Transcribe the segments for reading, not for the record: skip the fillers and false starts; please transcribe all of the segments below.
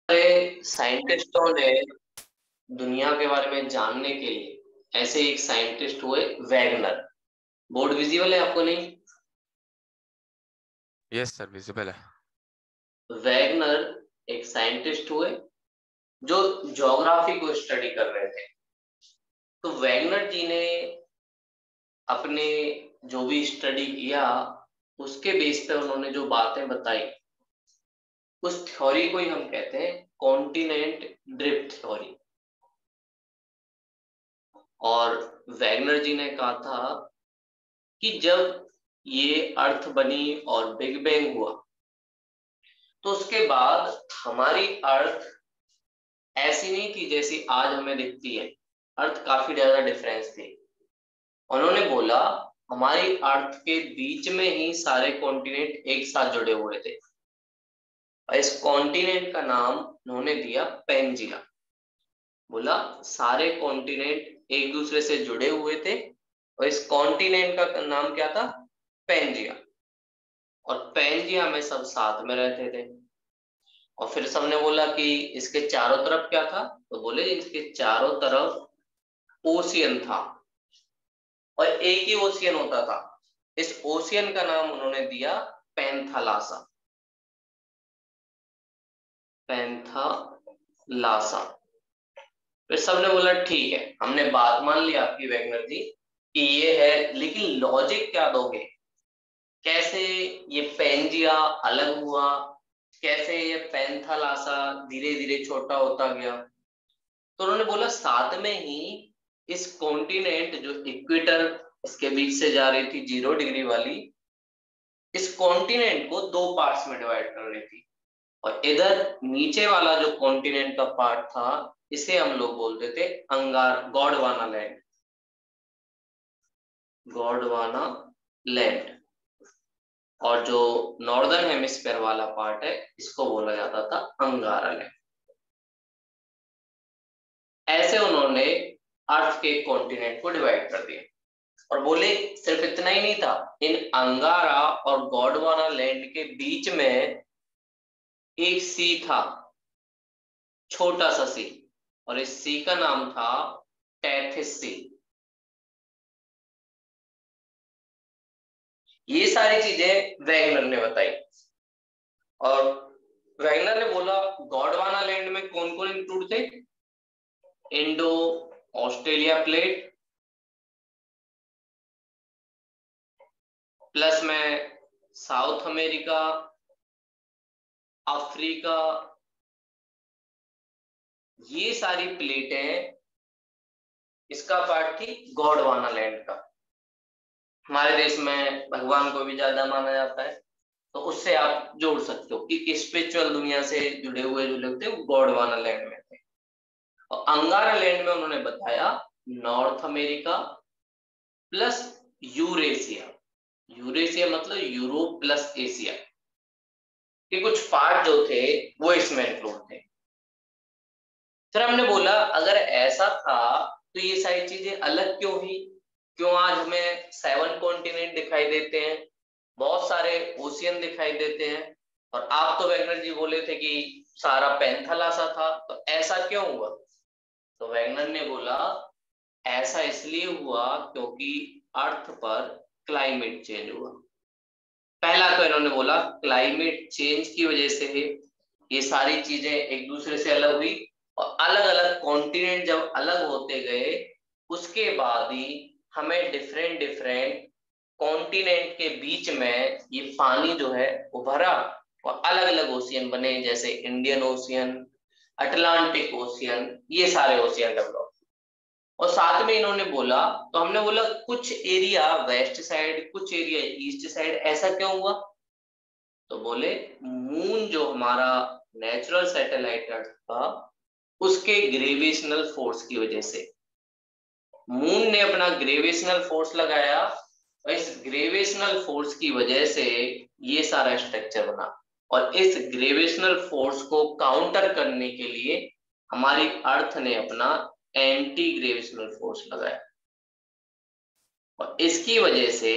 सारे साइंटिस्टों ने दुनिया के बारे में जानने के लिए ऐसे एक साइंटिस्ट हुए वैगनर। बोर्ड विजिबल है आपको? नहीं। यस सर, विजिबल है। वैगनर एक साइंटिस्ट हुए जो ज्योग्राफी को स्टडी कर रहे थे। तो वैगनर जी ने अपने जो भी स्टडी किया उसके बेस पे उन्होंने जो बातें बताई उस थ्योरी को ही हम कहते हैं कॉन्टिनेंट ड्रिफ्ट थ्योरी। और वैगनर जी ने कहा था कि जब ये अर्थ बनी और बिग बैंग हुआ तो उसके बाद हमारी अर्थ ऐसी नहीं थी जैसी आज हमें दिखती है। अर्थ काफी ज्यादा डिफरेंस थी। उन्होंने बोला हमारी अर्थ के बीच में ही सारे कॉन्टिनेंट एक साथ जुड़े हुए थे और इस कॉन्टिनेंट का नाम उन्होंने दिया पेंजिया। बोला सारे कॉन्टिनेंट एक दूसरे से जुड़े हुए थे और इस कॉन्टिनेंट का नाम क्या था? पेंजिया। और पेंजिया में सब साथ में रहते थे। और फिर सबने बोला कि इसके चारों तरफ क्या था? तो बोले इसके चारों तरफ ओशियन था और एक ही ओशियन होता था। इस ओशियन का नाम उन्होंने दिया पैंथालासा। पैंथालासा। फिर सबने बोला ठीक है, हमने बात मान ली आपकी वैगनर जी कि ये है, लेकिन लॉजिक क्या दोगे? कैसे ये पेंजिया अलग हुआ? कैसे ये पैंथालासा धीरे धीरे छोटा होता गया? तो उन्होंने बोला साथ में ही इस कॉन्टिनेंट जो इक्वेटर इसके बीच से जा रही थी 0 डिग्री वाली, इस कॉन्टिनेंट को दो पार्ट्स में डिवाइड कर रही थी। और इधर नीचे वाला जो कॉन्टिनेंट का पार्ट था इसे हम लोग बोलते थे अंगार गोंडवाना लैंड। गोंडवाना लैंड। और जो नॉर्दर्न हेमिस्फीयर वाला पार्ट है इसको बोला जाता था अंगारा लैंड। ऐसे उन्होंने अर्थ के कॉन्टिनेंट को डिवाइड कर दिया और बोले सिर्फ इतना ही नहीं था, इन अंगारा और गोंडवाना लैंड के बीच में एक सी था, छोटा सा सी। और इस सी का नाम था टेथिस सी। ये सारी चीजें वैगनर ने बताई। और वैगनर ने बोला गोंडवाना लैंड में कौन कौन इंक्लूड थे? इंडो ऑस्ट्रेलिया प्लेट प्लस में साउथ अमेरिका, अफ्रीका, ये सारी प्लेटें इसका पार्ट थी गोंडवाना लैंड का। हमारे देश में भगवान को भी ज्यादा माना जाता है तो उससे आप जोड़ सकते हो कि स्पिरिचुअल दुनिया से जुड़े हुए जो लोग थे वो गोंडवाना लैंड में थे। और अंगारा लैंड में उन्होंने बताया north America plus Eurasia. Eurasia मतलब यूरोप प्लस एशिया के कुछ पार्ट जो थे वो इसमें इंक्लूड थे। फिर हमने बोला अगर ऐसा था तो ये सारी चीजें अलग क्यों हुई? क्यों आज हमें 7 कॉन्टिनेंट दिखाई देते हैं, बहुत सारे ओशियन दिखाई देते हैं? और आप तो वैगनर जी बोले थे कि सारा पैंथला सा था, तो ऐसा क्यों हुआ? तो वैगनर ने बोला ऐसा इसलिए हुआ क्योंकि अर्थ पर क्लाइमेट चेंज हुआ। पहला तो इन्होंने बोला क्लाइमेट चेंज की वजह से ये सारी चीजें एक दूसरे से अलग हुई और अलग अलग कॉन्टिनेंट जब अलग होते गए उसके बाद ही हमें डिफरेंट डिफरेंट कॉन्टिनेंट के बीच में ये पानी जो है उभरा और अलग अलग ओशियन बने, जैसे इंडियन ओशियन, अटलांटिक ओशियन, ये सारे ओशियन डेवलप। और साथ में इन्होंने बोला, तो हमने बोला कुछ एरिया वेस्ट साइड कुछ एरिया ईस्ट साइड, ऐसा क्यों हुआ? तो बोले मून जो हमारा नेचुरल सैटेलाइट अर्थ था उसके ग्रेविटेशनल फोर्स की वजह से मून ने अपना ग्रेविटेशनल फोर्स लगाया और इस ग्रेविटेशनल फोर्स की वजह से ये सारा स्ट्रक्चर बना। और इस ग्रेविटेशनल फोर्स को काउंटर करने के लिए हमारी अर्थ ने अपना एंटी ग्रेविटेशनल फोर्स लगाया और इसकी वजह से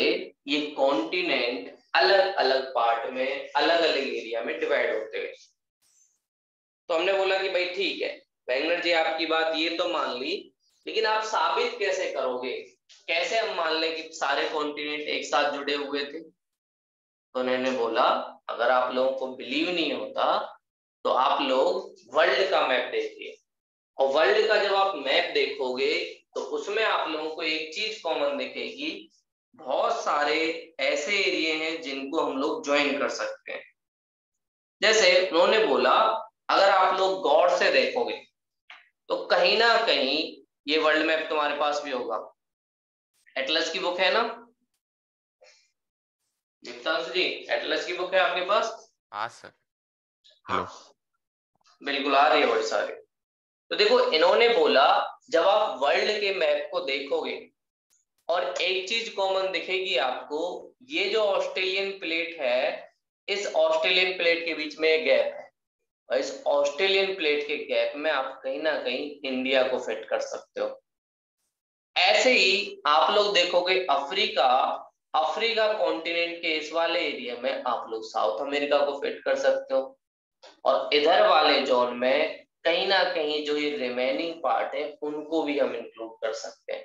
ये कॉन्टिनेंट अलग अलग पार्ट में अलग अलग एरिया में डिवाइड होते हैं। तो हमने बोला कि भाई ठीक है वैगनर जी आपकी बात ये तो मान ली, लेकिन आप साबित कैसे करोगे, कैसे हम मान लें कि सारे कॉन्टिनेंट एक साथ जुड़े हुए थे। तो उन्होंने बोला अगर आप लोगों को बिलीव नहीं होता तो आप लोग वर्ल्ड का मैप देखिए, और वर्ल्ड का जब आप मैप देखोगे तो उसमें आप लोगों को एक चीज कॉमन दिखेगी, बहुत सारे ऐसे एरिया हैं जिनको हम लोग ज्वाइन कर सकते हैं। जैसे उन्होंने बोला अगर आप लोग गौर से देखोगे तो कहीं ना कहीं ये वर्ल्ड मैप तुम्हारे पास भी होगा, एटलस की बुक है ना दीप्तांशु जी, एटलस की बुक है आपके पास? हाँ सर। हाँ हेलो। बिल्कुल आ रही है वर्ड सारे। तो देखो इन्होंने बोला जब आप वर्ल्ड के मैप को देखोगे और एक चीज कॉमन दिखेगी आपको, ये जो ऑस्ट्रेलियन प्लेट है इस ऑस्ट्रेलियन प्लेट के बीच में गैप है, और इस ऑस्ट्रेलियन प्लेट के गैप में आप कहीं ना कहीं इंडिया को फिट कर सकते हो। ऐसे ही आप लोग देखोगे अफ्रीका, अफ्रीका कॉन्टिनेंट के इस वाले एरिया में आप लोग साउथ अमेरिका को फिट कर सकते हो, और इधर वाले जोन में कहीं ना कहीं जो ये रिमेनिंग पार्ट है उनको भी हम इंक्लूड कर सकते हैं।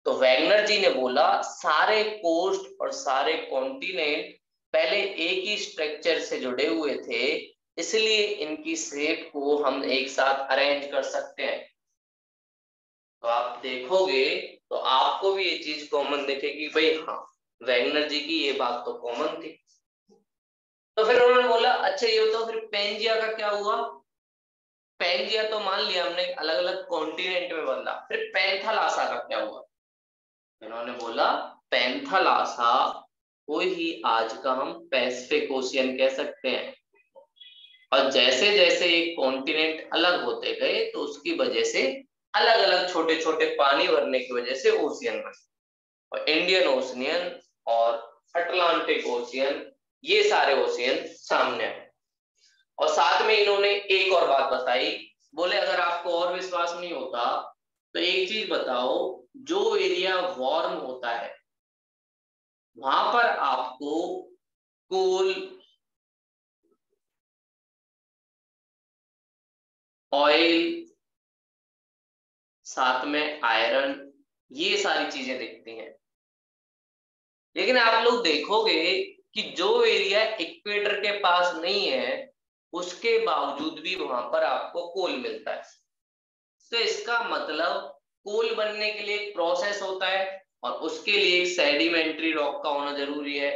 तो वैगनर जी ने बोला सारे कोस्ट और सारे कॉन्टिनेंट पहले एक ही स्ट्रक्चर से जुड़े हुए थे, इसलिए इनकी शेप को हम एक साथ अरेंज कर सकते हैं। तो आप देखोगे तो आपको भी ये चीज कॉमन दिखेगी, भाई हाँ वैगनर जी की ये बात तो कॉमन थी। तो फिर उन्होंने बोला अच्छा ये तो फिर पेंजिया का क्या हुआ, पेंजिया तो मान लिया हमने अलग अलग कॉन्टिनेंट में बदला, फिर पैंथालासा का क्या हुआ। इन्होंने बोला पैंथालासा को ही आज का हम पैसिफिक ओशियन कह सकते हैं, और जैसे जैसे ये कॉन्टिनेंट अलग होते गए तो उसकी वजह से अलग अलग छोटे छोटे पानी भरने की वजह से ओशियन बने, और इंडियन ओशियन और अटलांटिक ओशियन ये सारे ओशियन सामने आए। और साथ में इन्होंने एक और बात बताई, बोले अगर आपको और विश्वास नहीं होता तो एक चीज बताओ, जो एरिया वार्म होता है वहां पर आपको कोल, ऑयल, साथ में आयरन, ये सारी चीजें दिखती हैं। लेकिन आप लोग देखोगे कि जो एरिया इक्वेटर के पास नहीं है उसके बावजूद भी वहां पर आपको कोल मिलता है। तो इसका मतलब कोल बनने के लिए एक प्रोसेस होता है, और उसके लिए एक सेडिमेंट्री रॉक का होना जरूरी है,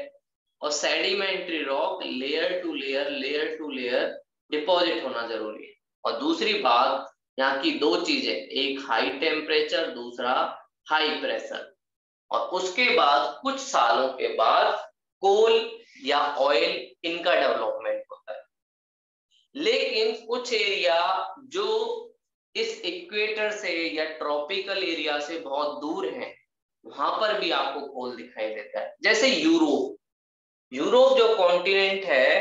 और sedimentary rock layer to layer deposit होना जरूरी है। और दूसरी बात यहाँ की दो चीजें, एक हाई टेम्परेचर दूसरा हाई प्रेशर, और उसके बाद कुछ सालों के बाद कोल या ऑयल इनका डेवलपमेंट होता है। लेकिन कुछ एरिया जो इस इक्वेटर से या ट्रॉपिकल एरिया से बहुत दूर है वहां पर भी आपको कोल दिखाई देता है, जैसे यूरोप। यूरोप जो कॉन्टिनेंट है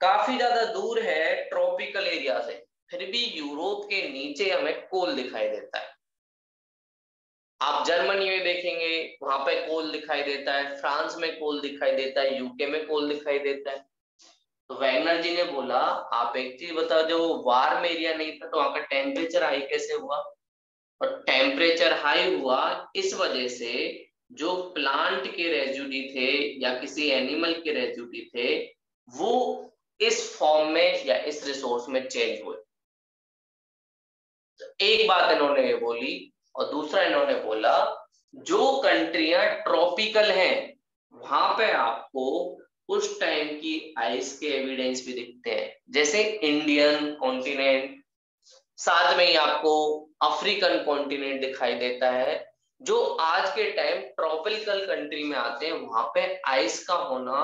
काफी ज्यादा दूर है ट्रॉपिकल एरिया से, फिर भी यूरोप के नीचे हमें कोल दिखाई देता है। आप जर्मनी में देखेंगे वहां पे कोल दिखाई देता है, फ्रांस में कोल दिखाई देता है, यूके में कोल दिखाई देता है। तो वैगनर जी ने बोला आप एक चीज बताओ, जो वार्म एरिया नहीं था तो वहां का टेम्परेचर हाई कैसे हुआ, और टेम्परेचर हाई हुआ इस वजह से जो प्लांट के रेजिड्यू थे या किसी एनिमल के रेजिड्यू थे वो इस फॉर्म में या इस रिसोर्स में चेंज हुए। तो एक बात इन्होंने ये बोली, और दूसरा इन्होंने बोला जो कंट्रियां ट्रॉपिकल हैं वहां पे आपको उस टाइम की आइस के एविडेंस भी दिखते हैं, जैसे इंडियन कॉन्टिनेंट, साथ में ही आपको अफ्रीकन कॉन्टिनेंट दिखाई देता है। जो आज के टाइम ट्रॉपिकल कंट्री में आते हैं वहां पे आइस का होना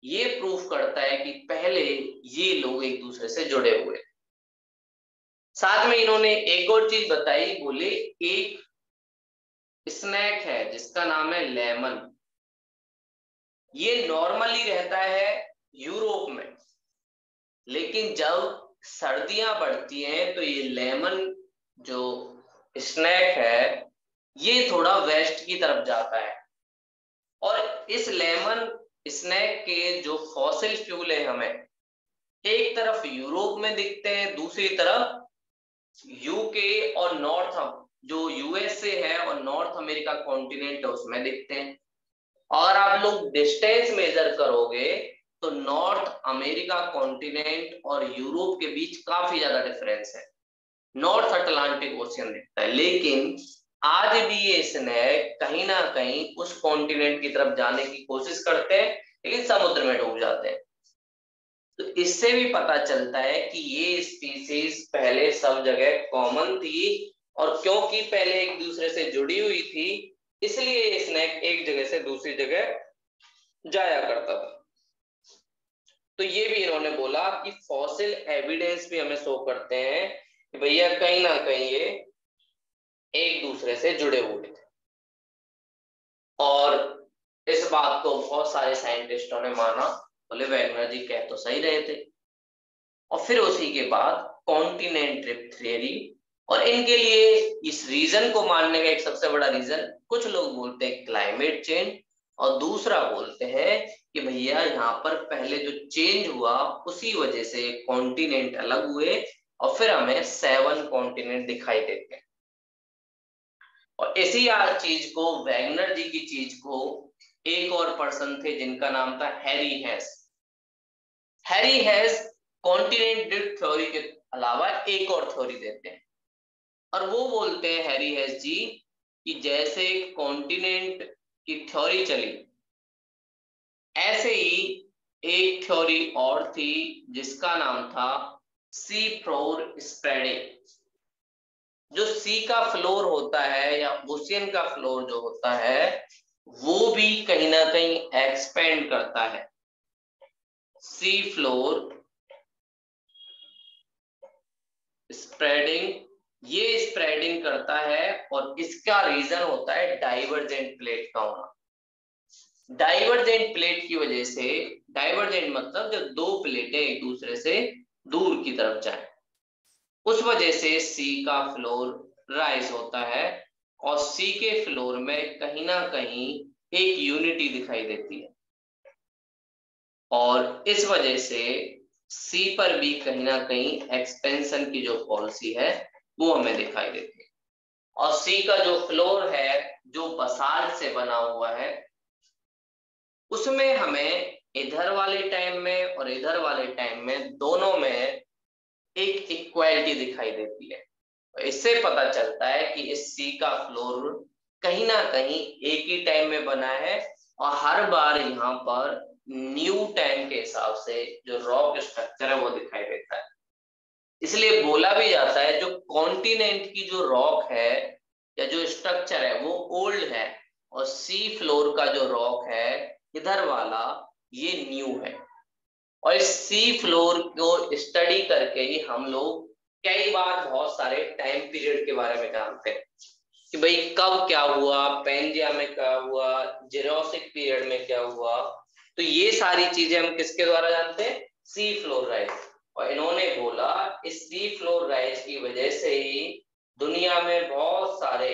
ये प्रूफ करता है कि पहले ये लोग एक दूसरे से जुड़े हुए। साथ में इन्होंने एक और चीज बताई, बोले एक स्नैक है जिसका नाम है लेमन, ये नॉर्मली रहता है यूरोप में, लेकिन जब सर्दियां बढ़ती हैं तो ये लेमन जो स्नैक है ये थोड़ा वेस्ट की तरफ जाता है, और इस लेमन स्नैक के जो फॉसिल फ्यूल है हमें एक तरफ यूरोप में दिखते हैं, दूसरी तरफ यूके और नॉर्थ जो यूएसए है और नॉर्थ अमेरिका कॉन्टिनेंट है उसमें दिखते हैं। और आप लोग डिस्टेंस मेजर करोगे तो नॉर्थ अमेरिका कॉन्टिनेंट और यूरोप के बीच काफी ज्यादा डिफरेंस है, नॉर्थ अटलांटिक ओशियन दिखता है। लेकिन आज भी ये स्नेक कहीं ना कहीं उस कॉन्टिनेंट की तरफ जाने की कोशिश करते हैं, लेकिन समुद्र में डूब जाते हैं। तो इससे भी पता चलता है कि ये स्पीसीज पहले सब जगह कॉमन थी, और क्योंकि पहले एक दूसरे से जुड़ी हुई थी इसलिए स्नेक एक जगह से दूसरी जगह जाया करता था। तो ये भी इन्होंने बोला कि फॉसिल एविडेंस भी हमें शो करते हैं कि भैया कहीं ना कहीं ये एक दूसरे से जुड़े हुए थे। और इस बात को बहुत सारे साइंटिस्टों ने माना, बोले वैगनर जी कह तो सही रहे थे। और फिर उसी के बाद कॉन्टिनेंट ड्रिफ्ट थ्योरी, और इनके लिए इस रीजन को मानने का एक सबसे बड़ा रीजन, कुछ लोग बोलते हैं क्लाइमेट चेंज, और दूसरा बोलते हैं कि भैया यहाँ पर पहले जो चेंज हुआ उसी वजह से कॉन्टिनेंट अलग हुए और फिर हमें 7 कॉन्टिनेंट दिखाई देते हैं। और इसी चीज को, वैगनर जी की चीज को, एक और पर्सन थे जिनका नाम था Harry हेस। Harry हेस continent drift theory के अलावा एक और थ्योरी देते हैं, और वो बोलते हैं हैरी हेस जी कि जैसे कॉन्टिनेंट की थ्योरी चली ऐसे ही एक थ्योरी और थी जिसका नाम था सी फ्लोर स्प्रेडिंग। जो सी का फ्लोर होता है या ओशियन का फ्लोर जो होता है वो भी कहीं ना कहीं एक्सपेंड करता है। सी फ्लोर स्प्रेडिंग, ये स्प्रेडिंग करता है और इसका रीजन होता है डाइवर्जेंट प्लेट का होना। डाइवर्जेंट प्लेट की वजह से, डाइवर्जेंट मतलब जब दो प्लेटें एक दूसरे से दूर की तरफ जाए, उस वजह से सी का फ्लोर राइज होता है और सी के फ्लोर में कहीं ना कहीं एक यूनिटी दिखाई देती है, और इस वजह से सी पर भी कहीं ना कहीं एक्सपेंशन की जो पॉलिसी है वो हमें दिखाई देती है। और सी का जो फ्लोर है जो बसाल्ट से बना हुआ है उसमें हमें इधर वाले टाइम में और इधर वाले टाइम में दोनों में एक इक्वालिटी दिखाई देती है। इससे पता चलता है कि इस सी का फ्लोर कहीं ना कहीं एक ही टाइम में बना है और हर बार यहाँ पर न्यू टाइम के हिसाब से जो रॉक स्ट्रक्चर है वो दिखाई देता है। इसलिए बोला भी जाता है जो कॉन्टिनेंट की जो रॉक है या जो स्ट्रक्चर है वो ओल्ड है, और सी फ्लोर का जो रॉक है इधर वाला ये न्यू है। और इस सी फ्लोर को स्टडी करके ही हम लोग कई बार बहुत सारे टाइम पीरियड के बारे में जानते हैं कि भाई कब क्या हुआ, पेंजिया में क्या हुआ, जुरासिक पीरियड में क्या हुआ। तो ये सारी चीजें हम किसके द्वारा जानते हैं? Sea floor rise. और इन्होंने बोला इस सी फ्लोर राइज की वजह से ही दुनिया में बहुत सारे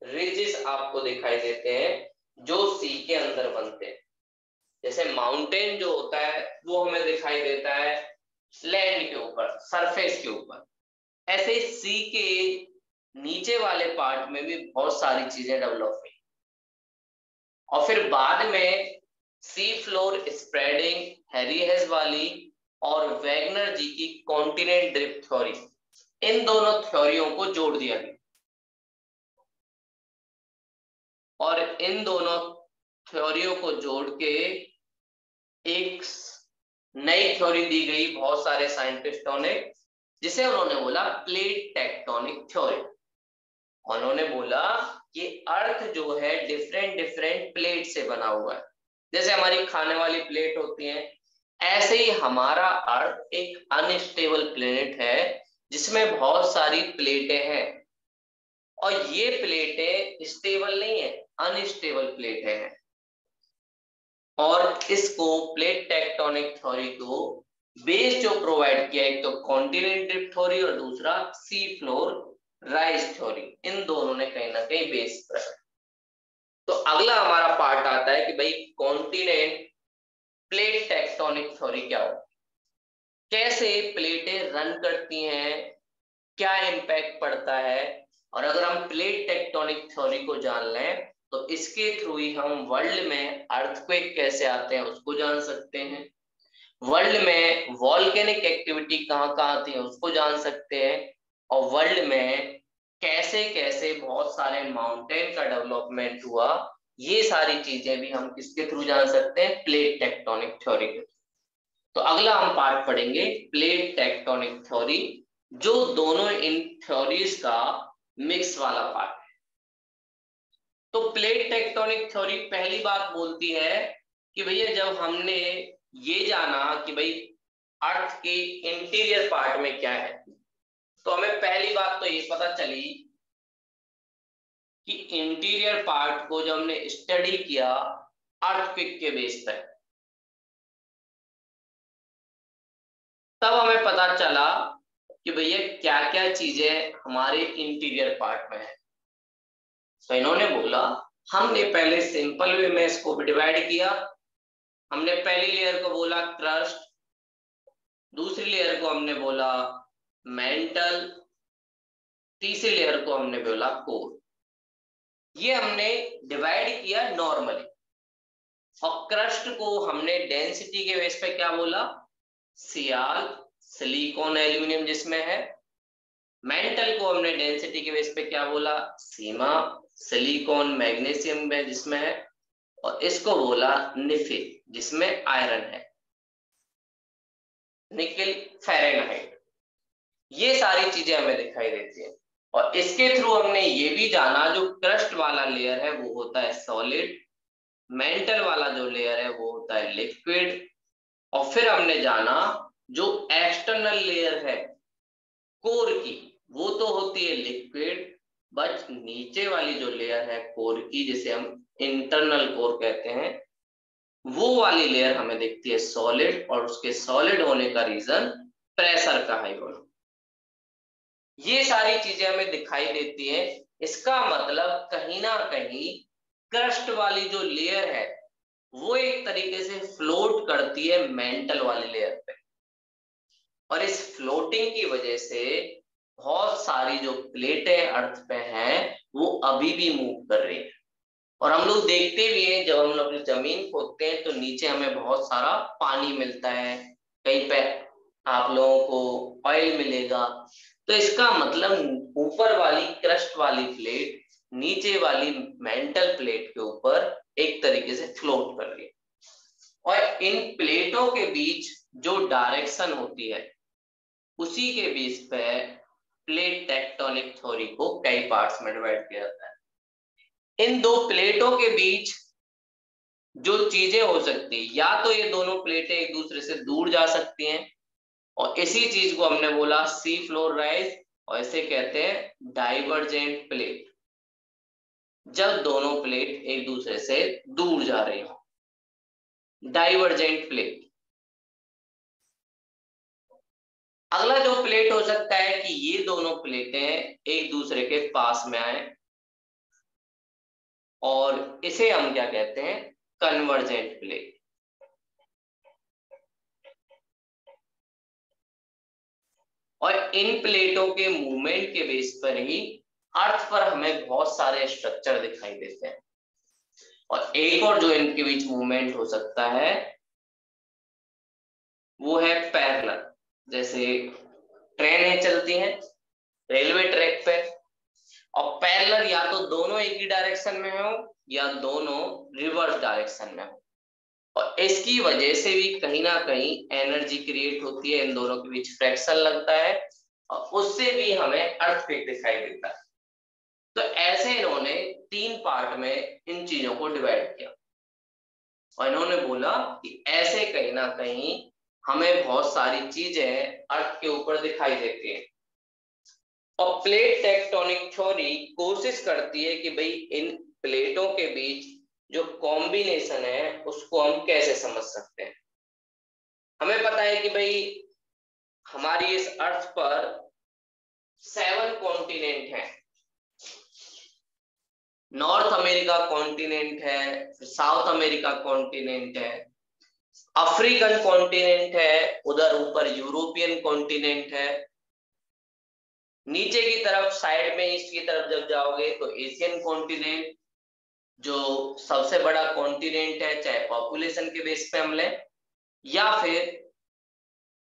रिजेस आपको दिखाई देते हैं जो सी के अंदर बनते हैं। जैसे माउंटेन जो होता है वो हमें दिखाई देता है लैंड के ऊपर, सरफेस के ऊपर, ऐसे सी के नीचे वाले पार्ट में भी बहुत सारी चीजें डेवलप हुई। और फिर बाद में सी फ्लोर स्प्रेडिंग, हैरी हेस वाली और वैगनर जी की कॉन्टिनेंट ड्रिफ्ट थ्योरी, इन दोनों थ्योरियों को जोड़ दिया गया और इन दोनों थ्योरियों को जोड़ के एक नई थ्योरी दी गई बहुत सारे साइंटिस्टों ने, जिसे उन्होंने बोला प्लेट टेक्टोनिक थ्योरी। उन्होंने बोला कि अर्थ जो है डिफरेंट डिफरेंट प्लेट से बना हुआ है। जैसे हमारी खाने वाली प्लेट होती है, ऐसे ही हमारा अर्थ एक अनस्टेबल प्लेनेट है जिसमें बहुत सारी प्लेटें हैं, और ये प्लेटें स्टेबल नहीं है, अनस्टेबल प्लेटें हैं। और इसको प्लेट टेक्टोनिक थ्योरी को बेस जो प्रोवाइड किया, एक तो कॉन्टिनेंट ड्रिफ्ट थ्योरी और दूसरा सी फ्लोर राइज थ्योरी, इन दोनों ने कहीं ना कहीं बेस पर। तो अगला हमारा पार्ट आता है कि भाई कॉन्टिनेंट प्लेट टेक्टोनिक थ्योरी क्या हो। कैसे प्लेटें रन करती हैं, क्या इम्पैक्ट पड़ता है। और अगर हम प्लेट टेक्टोनिक थ्योरी को जान लें तो इसके थ्रू ही हम वर्ल्ड में अर्थक्वेक कैसे आते हैं उसको जान सकते हैं, वर्ल्ड में वॉल्केनिक एक्टिविटी कहाँ कहाँ आती है उसको जान सकते हैं, और वर्ल्ड में कैसे कैसे बहुत सारे माउंटेन का डेवलपमेंट हुआ, ये सारी चीजें भी हम किसके थ्रू जान सकते हैं, प्लेट टेक्टोनिक थ्योरी के। तो अगला हम पार्ट पढ़ेंगे प्लेट टेक्टोनिक थ्योरी, जो दोनों इन थ्योरीज का मिक्स वाला पार्ट है। तो प्लेट टेक्टोनिक थ्योरी पहली बात बोलती है कि भैया जब हमने ये जाना कि भाई अर्थ के इंटीरियर पार्ट में क्या है, तो हमें पहली बात तो ये पता चली कि इंटीरियर पार्ट को जब हमने स्टडी किया अर्थक्वेक के बेस पर, तब हमें पता चला कि भैया क्या क्या चीजें हमारे इंटीरियर पार्ट में है। तो इन्होंने बोला, हमने पहले सिंपल वे में इसको डिवाइड किया। हमने पहली लेयर को बोला क्रस्ट, दूसरी लेयर को हमने बोला मेंटल, तीसरी लेयर को हमने बोला कोर। ये हमने डिवाइड किया नॉर्मली। और क्रस्ट को हमने डेंसिटी के बेस पे क्या बोला, सियाल, सिलिकॉन, एल्यूमिनियम जिसमें है। मेंटल को हमने डेंसिटी के बेस पे क्या बोला, सीमा, सिलिकॉन, मैग्नीशियम में जिसमें है। और इसको बोला निफिल, जिसमें आयरन है, निकिल, फेरेनहाइट। ये सारी चीजें हमें दिखाई देती है। और इसके थ्रू हमने ये भी जाना जो क्रस्ट वाला लेयर है वो होता है सॉलिड, मेंटल वाला जो लेयर है वो होता है लिक्विड। और फिर हमने जाना जो एक्सटर्नल लेयर है कोर की, वो तो होती है लिक्विड, बट नीचे वाली जो लेयर है कोर की, जिसे हम इंटरनल कोर कहते हैं, वो वाली लेयर हमें दिखती है सॉलिड। और उसके सॉलिड होने का रीजन प्रेशर का हाई होना। ये सारी चीजें हमें दिखाई देती है। इसका मतलब कहीं ना कहीं क्रस्ट वाली जो लेयर है वो एक तरीके से फ्लोट करती है मेंटल वाली लेयर पे, और इस फ्लोटिंग की वजह से बहुत सारी जो प्लेटें अर्थ पे हैं वो अभी भी मूव कर रही है। और हम लोग देखते भी हैं जब हम लोग अपनी जमीन खोदते हैं तो नीचे हमें बहुत सारा पानी मिलता है, कहीं पे आप लोगों को ऑयल मिलेगा। तो इसका मतलब ऊपर वाली क्रस्ट वाली प्लेट नीचे वाली मेंटल प्लेट के ऊपर एक तरीके से फ्लोट कर रही है। और इन प्लेटों के बीच जो डायरेक्शन होती है उसी के बेस पे प्लेट टेक्टोनिक थ्योरी को कई पार्ट्स में डिवाइड किया जाता है। इन दो प्लेटों के बीच जो चीजें हो सकती है, या तो ये दोनों प्लेटें एक दूसरे से दूर जा सकती हैं, और इसी चीज को हमने बोला सी फ्लोर राइज, और इसे कहते हैं डाइवर्जेंट प्लेट, जब दोनों प्लेट एक दूसरे से दूर जा रही हो, डाइवर्जेंट प्लेट। अगला जो प्लेट हो सकता है कि ये दोनों प्लेटें एक दूसरे के पास में आए, और इसे हम क्या कहते हैं, कन्वर्जेंट प्लेट। और इन प्लेटों के मूवमेंट के बेस पर ही अर्थ पर हमें बहुत सारे स्ट्रक्चर दिखाई देते हैं। और एक और जो इनके बीच मूवमेंट हो सकता है वो है पैरेलल, जैसे ट्रेनें चलती हैं रेलवे ट्रैक पे, और पैरेलल या तो दोनों एक ही डायरेक्शन में हो या दोनों रिवर्स डायरेक्शन में हो। और इसकी वजह से भी कहीं ना कहीं एनर्जी क्रिएट होती है, इन दोनों के बीच फ्रैक्शन लगता है, और उससे भी हमें अर्थक्वेक दिखाई देता है। तो ऐसे इन्होंने 3 पार्ट में इन चीजों को डिवाइड किया, और इन्होंने बोला कि ऐसे कहीं ना कहीं हमें बहुत सारी चीजें अर्थ के ऊपर दिखाई देती है। और प्लेट टेक्टोनिक थ्योरी कोशिश करती है कि भाई इन प्लेटों के बीच जो कॉम्बिनेशन है उसको हम कैसे समझ सकते हैं। हमें पता है कि भाई हमारी इस अर्थ पर 7 कॉन्टिनेंट हैं। नॉर्थ अमेरिका कॉन्टिनेंट है, साउथ अमेरिका कॉन्टिनेंट है, अफ्रीकन कॉन्टिनेंट है, उधर ऊपर यूरोपियन कॉन्टिनेंट है। नीचे की तरफ साइड में ईस्ट की तरफ जब जाओगे तो एशियन कॉन्टिनेंट, जो सबसे बड़ा कॉन्टिनेंट है, चाहे पॉपुलेशन के बेस पे हम लें या फिर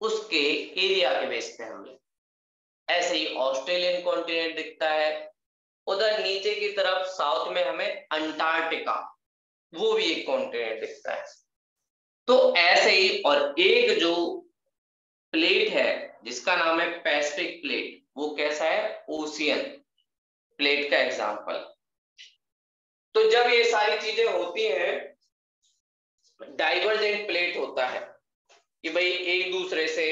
उसके एरिया के बेस पे हम लें। ऐसे ही ऑस्ट्रेलियन कॉन्टिनेंट दिखता है। उधर नीचे की तरफ साउथ में हमें अंटार्कटिका, वो भी एक कॉन्टिनेंट दिखता है। तो ऐसे ही, और एक जो प्लेट है जिसका नाम है पैसिफिक प्लेट, वो कैसा है, ओशियन प्लेट का एग्जांपल। तो जब ये सारी चीजें होती हैं, डाइवर्जेंट प्लेट होता है कि भाई एक दूसरे से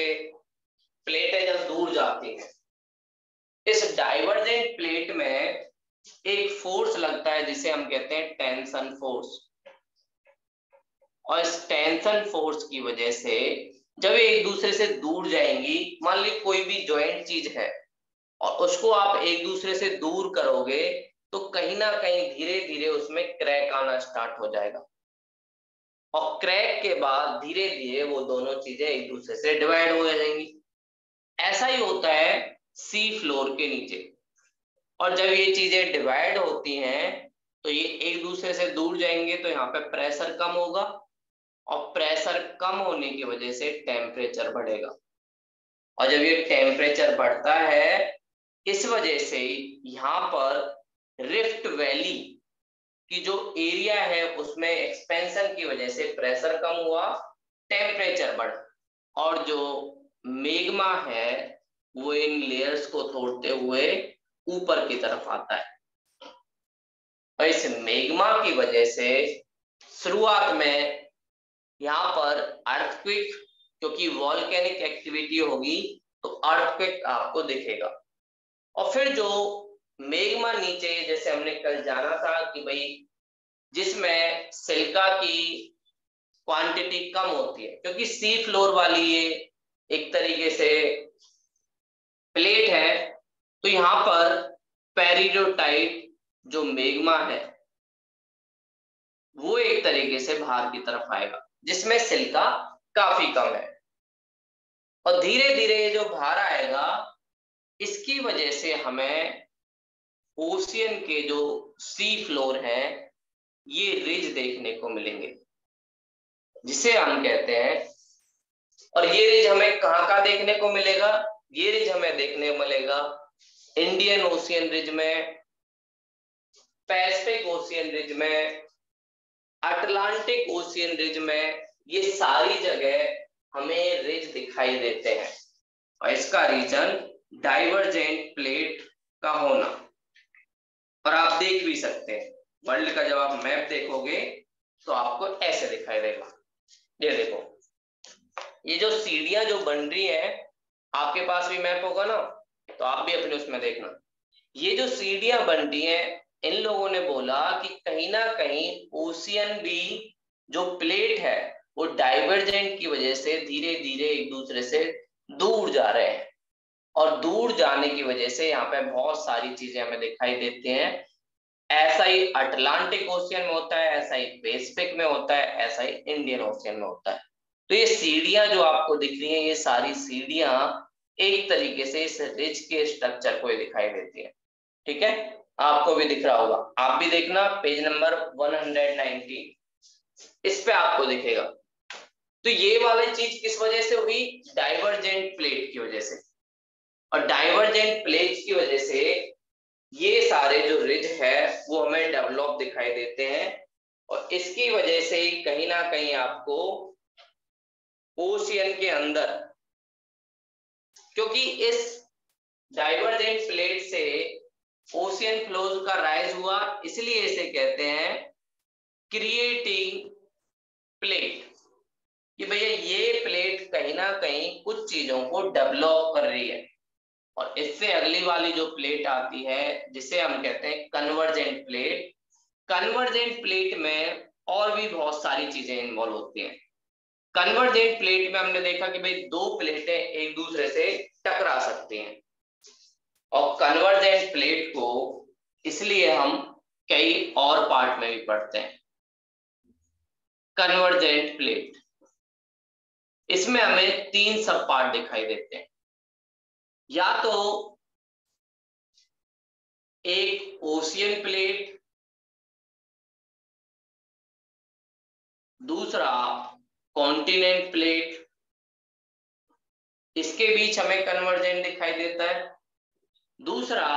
प्लेटें जब दूर जाती हैं, इस डाइवर्जेंट प्लेट में एक फोर्स लगता है जिसे हम कहते हैं टेंशन फोर्स। और इस टेंशन फोर्स की वजह से जब ये एक दूसरे से दूर जाएंगी, मान ली कोई भी ज्वाइंट चीज है और उसको आप एक दूसरे से दूर करोगे, तो कहीं ना कहीं धीरे धीरे उसमें क्रैक आना स्टार्ट हो जाएगा। और क्रैक के बाद धीरे धीरे वो दोनों चीजें एक दूसरे से डिवाइड हो जाएंगी। ऐसा ही होता है सी फ्लोर के नीचे। और जब ये चीजें डिवाइड होती हैं तो ये एक दूसरे से दूर जाएंगे, तो यहाँ पे प्रेशर कम होगा, और प्रेशर कम होने की वजह से टेम्परेचर बढ़ेगा। और जब ये टेम्परेचर बढ़ता है, इस वजह से यहाँ पर रिफ्ट वैली की जो एरिया है उसमें एक्सपेंशन की वजह से प्रेशर कम हुआ, टेम्परेचर बढ़ा, और जो मेग्मा है वो इन लेयर्स को तोड़ते हुए ऊपर की तरफ आता है। और इस मेग्मा की वजह से शुरुआत में यहाँ पर अर्थक्वेक, क्योंकि वॉल्केनिक एक्टिविटी होगी तो अर्थक्वेक आपको दिखेगा। और फिर जो मेग्मा नीचे, जैसे हमने कल जाना था कि भाई जिसमें सिलिका की क्वांटिटी कम होती है, क्योंकि सी फ्लोर वाली ये एक तरीके से प्लेट है, तो यहाँ पर पेरिडोटाइट जो मेग्मा है वो एक तरीके से बाहर की तरफ आएगा, जिसमें सिलिका काफी कम है। और धीरे धीरे ये जो बाहर आएगा, इसकी वजह से हमें ओशियन के जो सी फ्लोर है ये रिज देखने को मिलेंगे, जिसे हम कहते हैं। और ये रिज हमें कहाँ कहाँ देखने को मिलेगा, ये रिज हमें देखने को मिलेगा इंडियन ओशियन रिज में, पैसिफिक ओशियन रिज में, अटलांटिक ओशियन रिज में। ये सारी जगह हमें रिज दिखाई देते हैं, और इसका रीजन डाइवर्जेंट प्लेट का होना। और आप देख भी सकते हैं वर्ल्ड का, जब आप मैप देखोगे तो आपको ऐसे दिखाई देगा। ये देखो, ये जो सीढ़ियां जो बन रही है, आपके पास भी मैप होगा ना, तो आप भी अपने उसमें देखना। ये जो सीढ़ियां बन रही है, इन लोगों ने बोला कि कहीं ना कहीं ओशियन भी जो प्लेट है वो डाइवर्जेंट की वजह से धीरे धीरे एक दूसरे से दूर जा रहे हैं। और दूर जाने की वजह से यहाँ पे बहुत सारी चीजें हमें दिखाई देती हैं। ऐसा ही अटलांटिक ओशियन में होता है, ऐसा ही पैसिफिक में होता है, ऐसा ही इंडियन ओशियन में होता है। तो ये सीढ़ियां जो आपको दिख रही हैं, ये सारी सीढ़ियां एक तरीके से इस रिज के स्ट्रक्चर को दिखाई देती है। ठीक है, आपको भी दिख रहा होगा, आप भी देखना पेज नंबर 119, इस पे आपको दिखेगा। तो ये वाली चीज किस वजह से हुई, डाइवर्जेंट प्लेट की वजह से। और डाइवर्जेंट प्लेट की वजह से ये सारे जो रिज है वो हमें डेवलप दिखाई देते हैं। और इसकी वजह से ही कहीं ना कहीं आपको ओशियन के अंदर, क्योंकि इस डाइवर्जेंट प्लेट से ओशियन फ्लोज का राइज हुआ, इसलिए इसे कहते हैं क्रिएटिंग प्लेट, कि भैया ये प्लेट कहीं ना कहीं कुछ चीजों को डेवलप कर रही है। और इससे अगली वाली जो प्लेट आती है जिसे हम कहते हैं कन्वर्जेंट प्लेट। कन्वर्जेंट प्लेट में और भी बहुत सारी चीजें इन्वॉल्व होती हैं। कन्वर्जेंट प्लेट में हमने देखा कि भाई दो प्लेटें एक दूसरे से टकरा सकती हैं। और कन्वर्जेंट प्लेट को इसलिए हम कई और पार्ट में भी पढ़ते हैं, कन्वर्जेंट प्लेट। इसमें हमें 3 सब पार्ट दिखाई देते हैं। या तो एक ओशियन प्लेट, दूसरा कॉन्टिनेंट प्लेट, इसके बीच हमें कन्वर्जेंट दिखाई देता है। दूसरा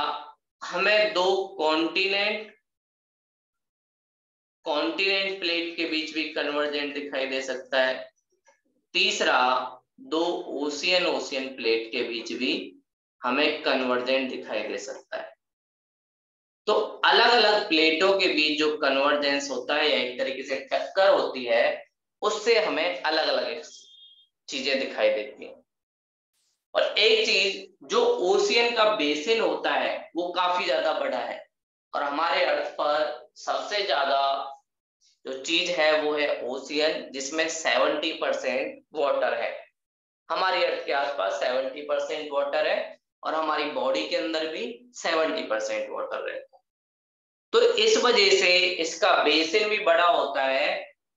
हमें 2 कॉन्टिनेंट प्लेट के बीच भी कन्वर्जेंट दिखाई दे सकता है। तीसरा 2 ओशियन प्लेट के बीच भी हमें कन्वर्जेंट दिखाई दे सकता है। तो अलग अलग प्लेटों के बीच जो कन्वर्जेंस होता है या एक तरीके से टक्कर होती है, उससे हमें अलग अलग चीजें दिखाई देती हैं। और एक चीज, जो ओशियन का बेसिन होता है वो काफी ज्यादा बड़ा है, और हमारे अर्थ पर सबसे ज्यादा जो चीज है वो है ओशियन, जिसमें 70% वाटर है। हमारी अर्थ के आसपास 70% वाटर है, और हमारी बॉडी के अंदर भी 70% वाटर रहता है। तो इस वजह से इसका बेसिन भी बड़ा होता है।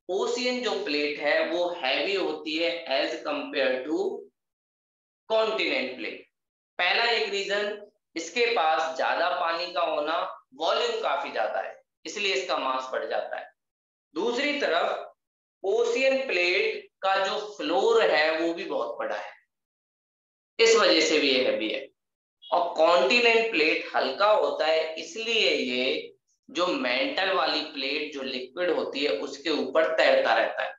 ओशियन जो प्लेट है वो हैवी होती है as compared to continent plate. पहला एक रीजन, इसके पास ज्यादा पानी का होना, वॉल्यूम काफी ज्यादा है, इसलिए इसका मास बढ़ जाता है। दूसरी तरफ ओशियन प्लेट का जो फ्लोर है वो भी बहुत बड़ा है, इस वजह से भी ये हैवी है। और कॉन्टिनेंट प्लेट हल्का होता है, इसलिए ये जो मेंटल वाली प्लेट जो लिक्विड होती है उसके ऊपर तैरता रहता है।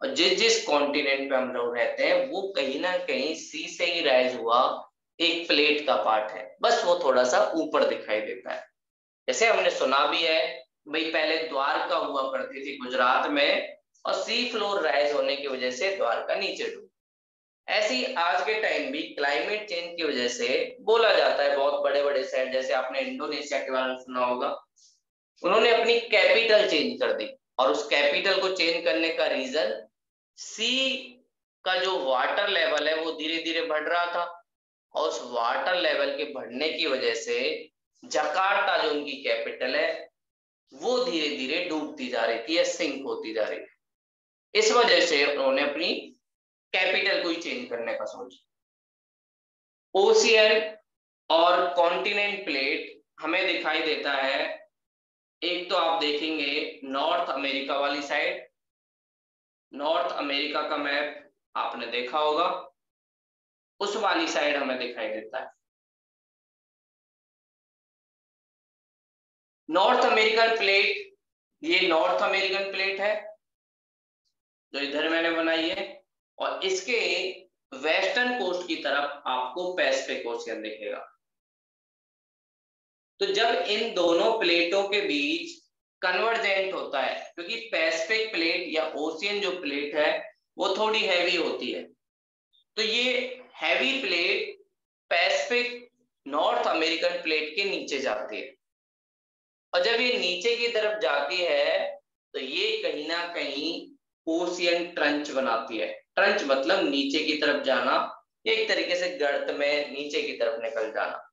और जिस जिस कॉन्टिनेंट पे हम लोग रहते हैं वो कहीं ना कहीं सी से ही राइज हुआ एक प्लेट का पार्ट है, बस वो थोड़ा सा ऊपर दिखाई देता है। जैसे हमने सुना भी है भाई, पहले द्वारका हुआ करती थी गुजरात में, और सी फ्लोर राइज होने की वजह से द्वारका नीचे डूबी। ऐसे ही आज के टाइम भी क्लाइमेट चेंज की वजह से बोला जाता है, बहुत बड़े बड़े शहर, जैसे आपने इंडोनेशिया के बारे में सुना होगा, उन्होंने अपनी कैपिटल चेंज कर दी। और उस कैपिटल को चेंज करने का रीजन, सी का जो वाटर लेवल है वो धीरे धीरे बढ़ रहा था, और उस वाटर लेवल के बढ़ने की वजह से जकार्ता जो उनकी कैपिटल है वो धीरे धीरे डूबती जा रही थी या सिंक होती जा रही थी। इस वजह से उन्होंने अपनी कैपिटल को ही चेंज करने का सोचा। ओशियन और कॉन्टिनेंट प्लेट हमें दिखाई देता है, एक तो आप देखेंगे नॉर्थ अमेरिका वाली साइड, नॉर्थ अमेरिका का मैप आपने देखा होगा, उस वाली साइड हमें दिखाई देता है। नॉर्थ अमेरिकन प्लेट, ये नॉर्थ अमेरिकन प्लेट है जो इधर मैंने बनाई है, और इसके वेस्टर्न कोस्ट की तरफ आपको पैसिफिक ओशियन दिखेगा। तो जब इन दोनों प्लेटों के बीच कन्वर्जेंट होता है, क्योंकि पैसिफिक प्लेट या ओशियन जो प्लेट है वो थोड़ी हैवी होती है, तो ये heavy plate Pacific north American plate के नीचे जाती है। और जब ये नीचे की तरफ जाती है तो ये कहीं ना कहीं ओशियन ट्रंच बनाती है। ट्रंच मतलब नीचे की तरफ जाना, एक तरीके से गर्त में नीचे की तरफ निकल जाना।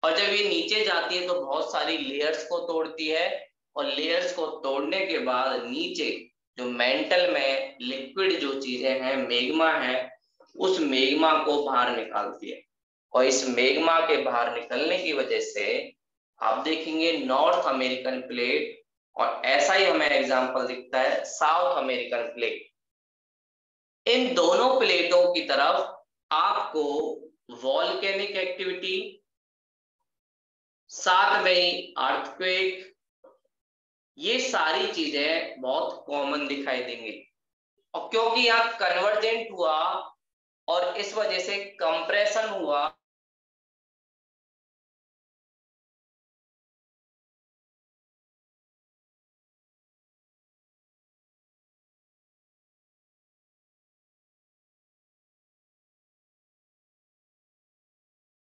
और जब ये नीचे जाती है तो बहुत सारी लेयर्स को तोड़ती है, और लेयर्स को तोड़ने के बाद नीचे जो मेंटल में लिक्विड जो चीजें हैं, मेग्मा है, उस मेग्मा को बाहर निकालती है। और इस मेग्मा के बाहर निकलने की वजह से आप देखेंगे नॉर्थ अमेरिकन प्लेट, और ऐसा ही हमें एग्जांपल दिखता है साउथ अमेरिकन प्लेट। इन दोनों प्लेटों की तरफ आपको वॉल्केनिक एक्टिविटी, साथ में अर्थक्वेक, ये सारी चीजें बहुत कॉमन दिखाई देंगी। और क्योंकि यहाँ कन्वर्जेंट हुआ और इस वजह से कंप्रेशन हुआ,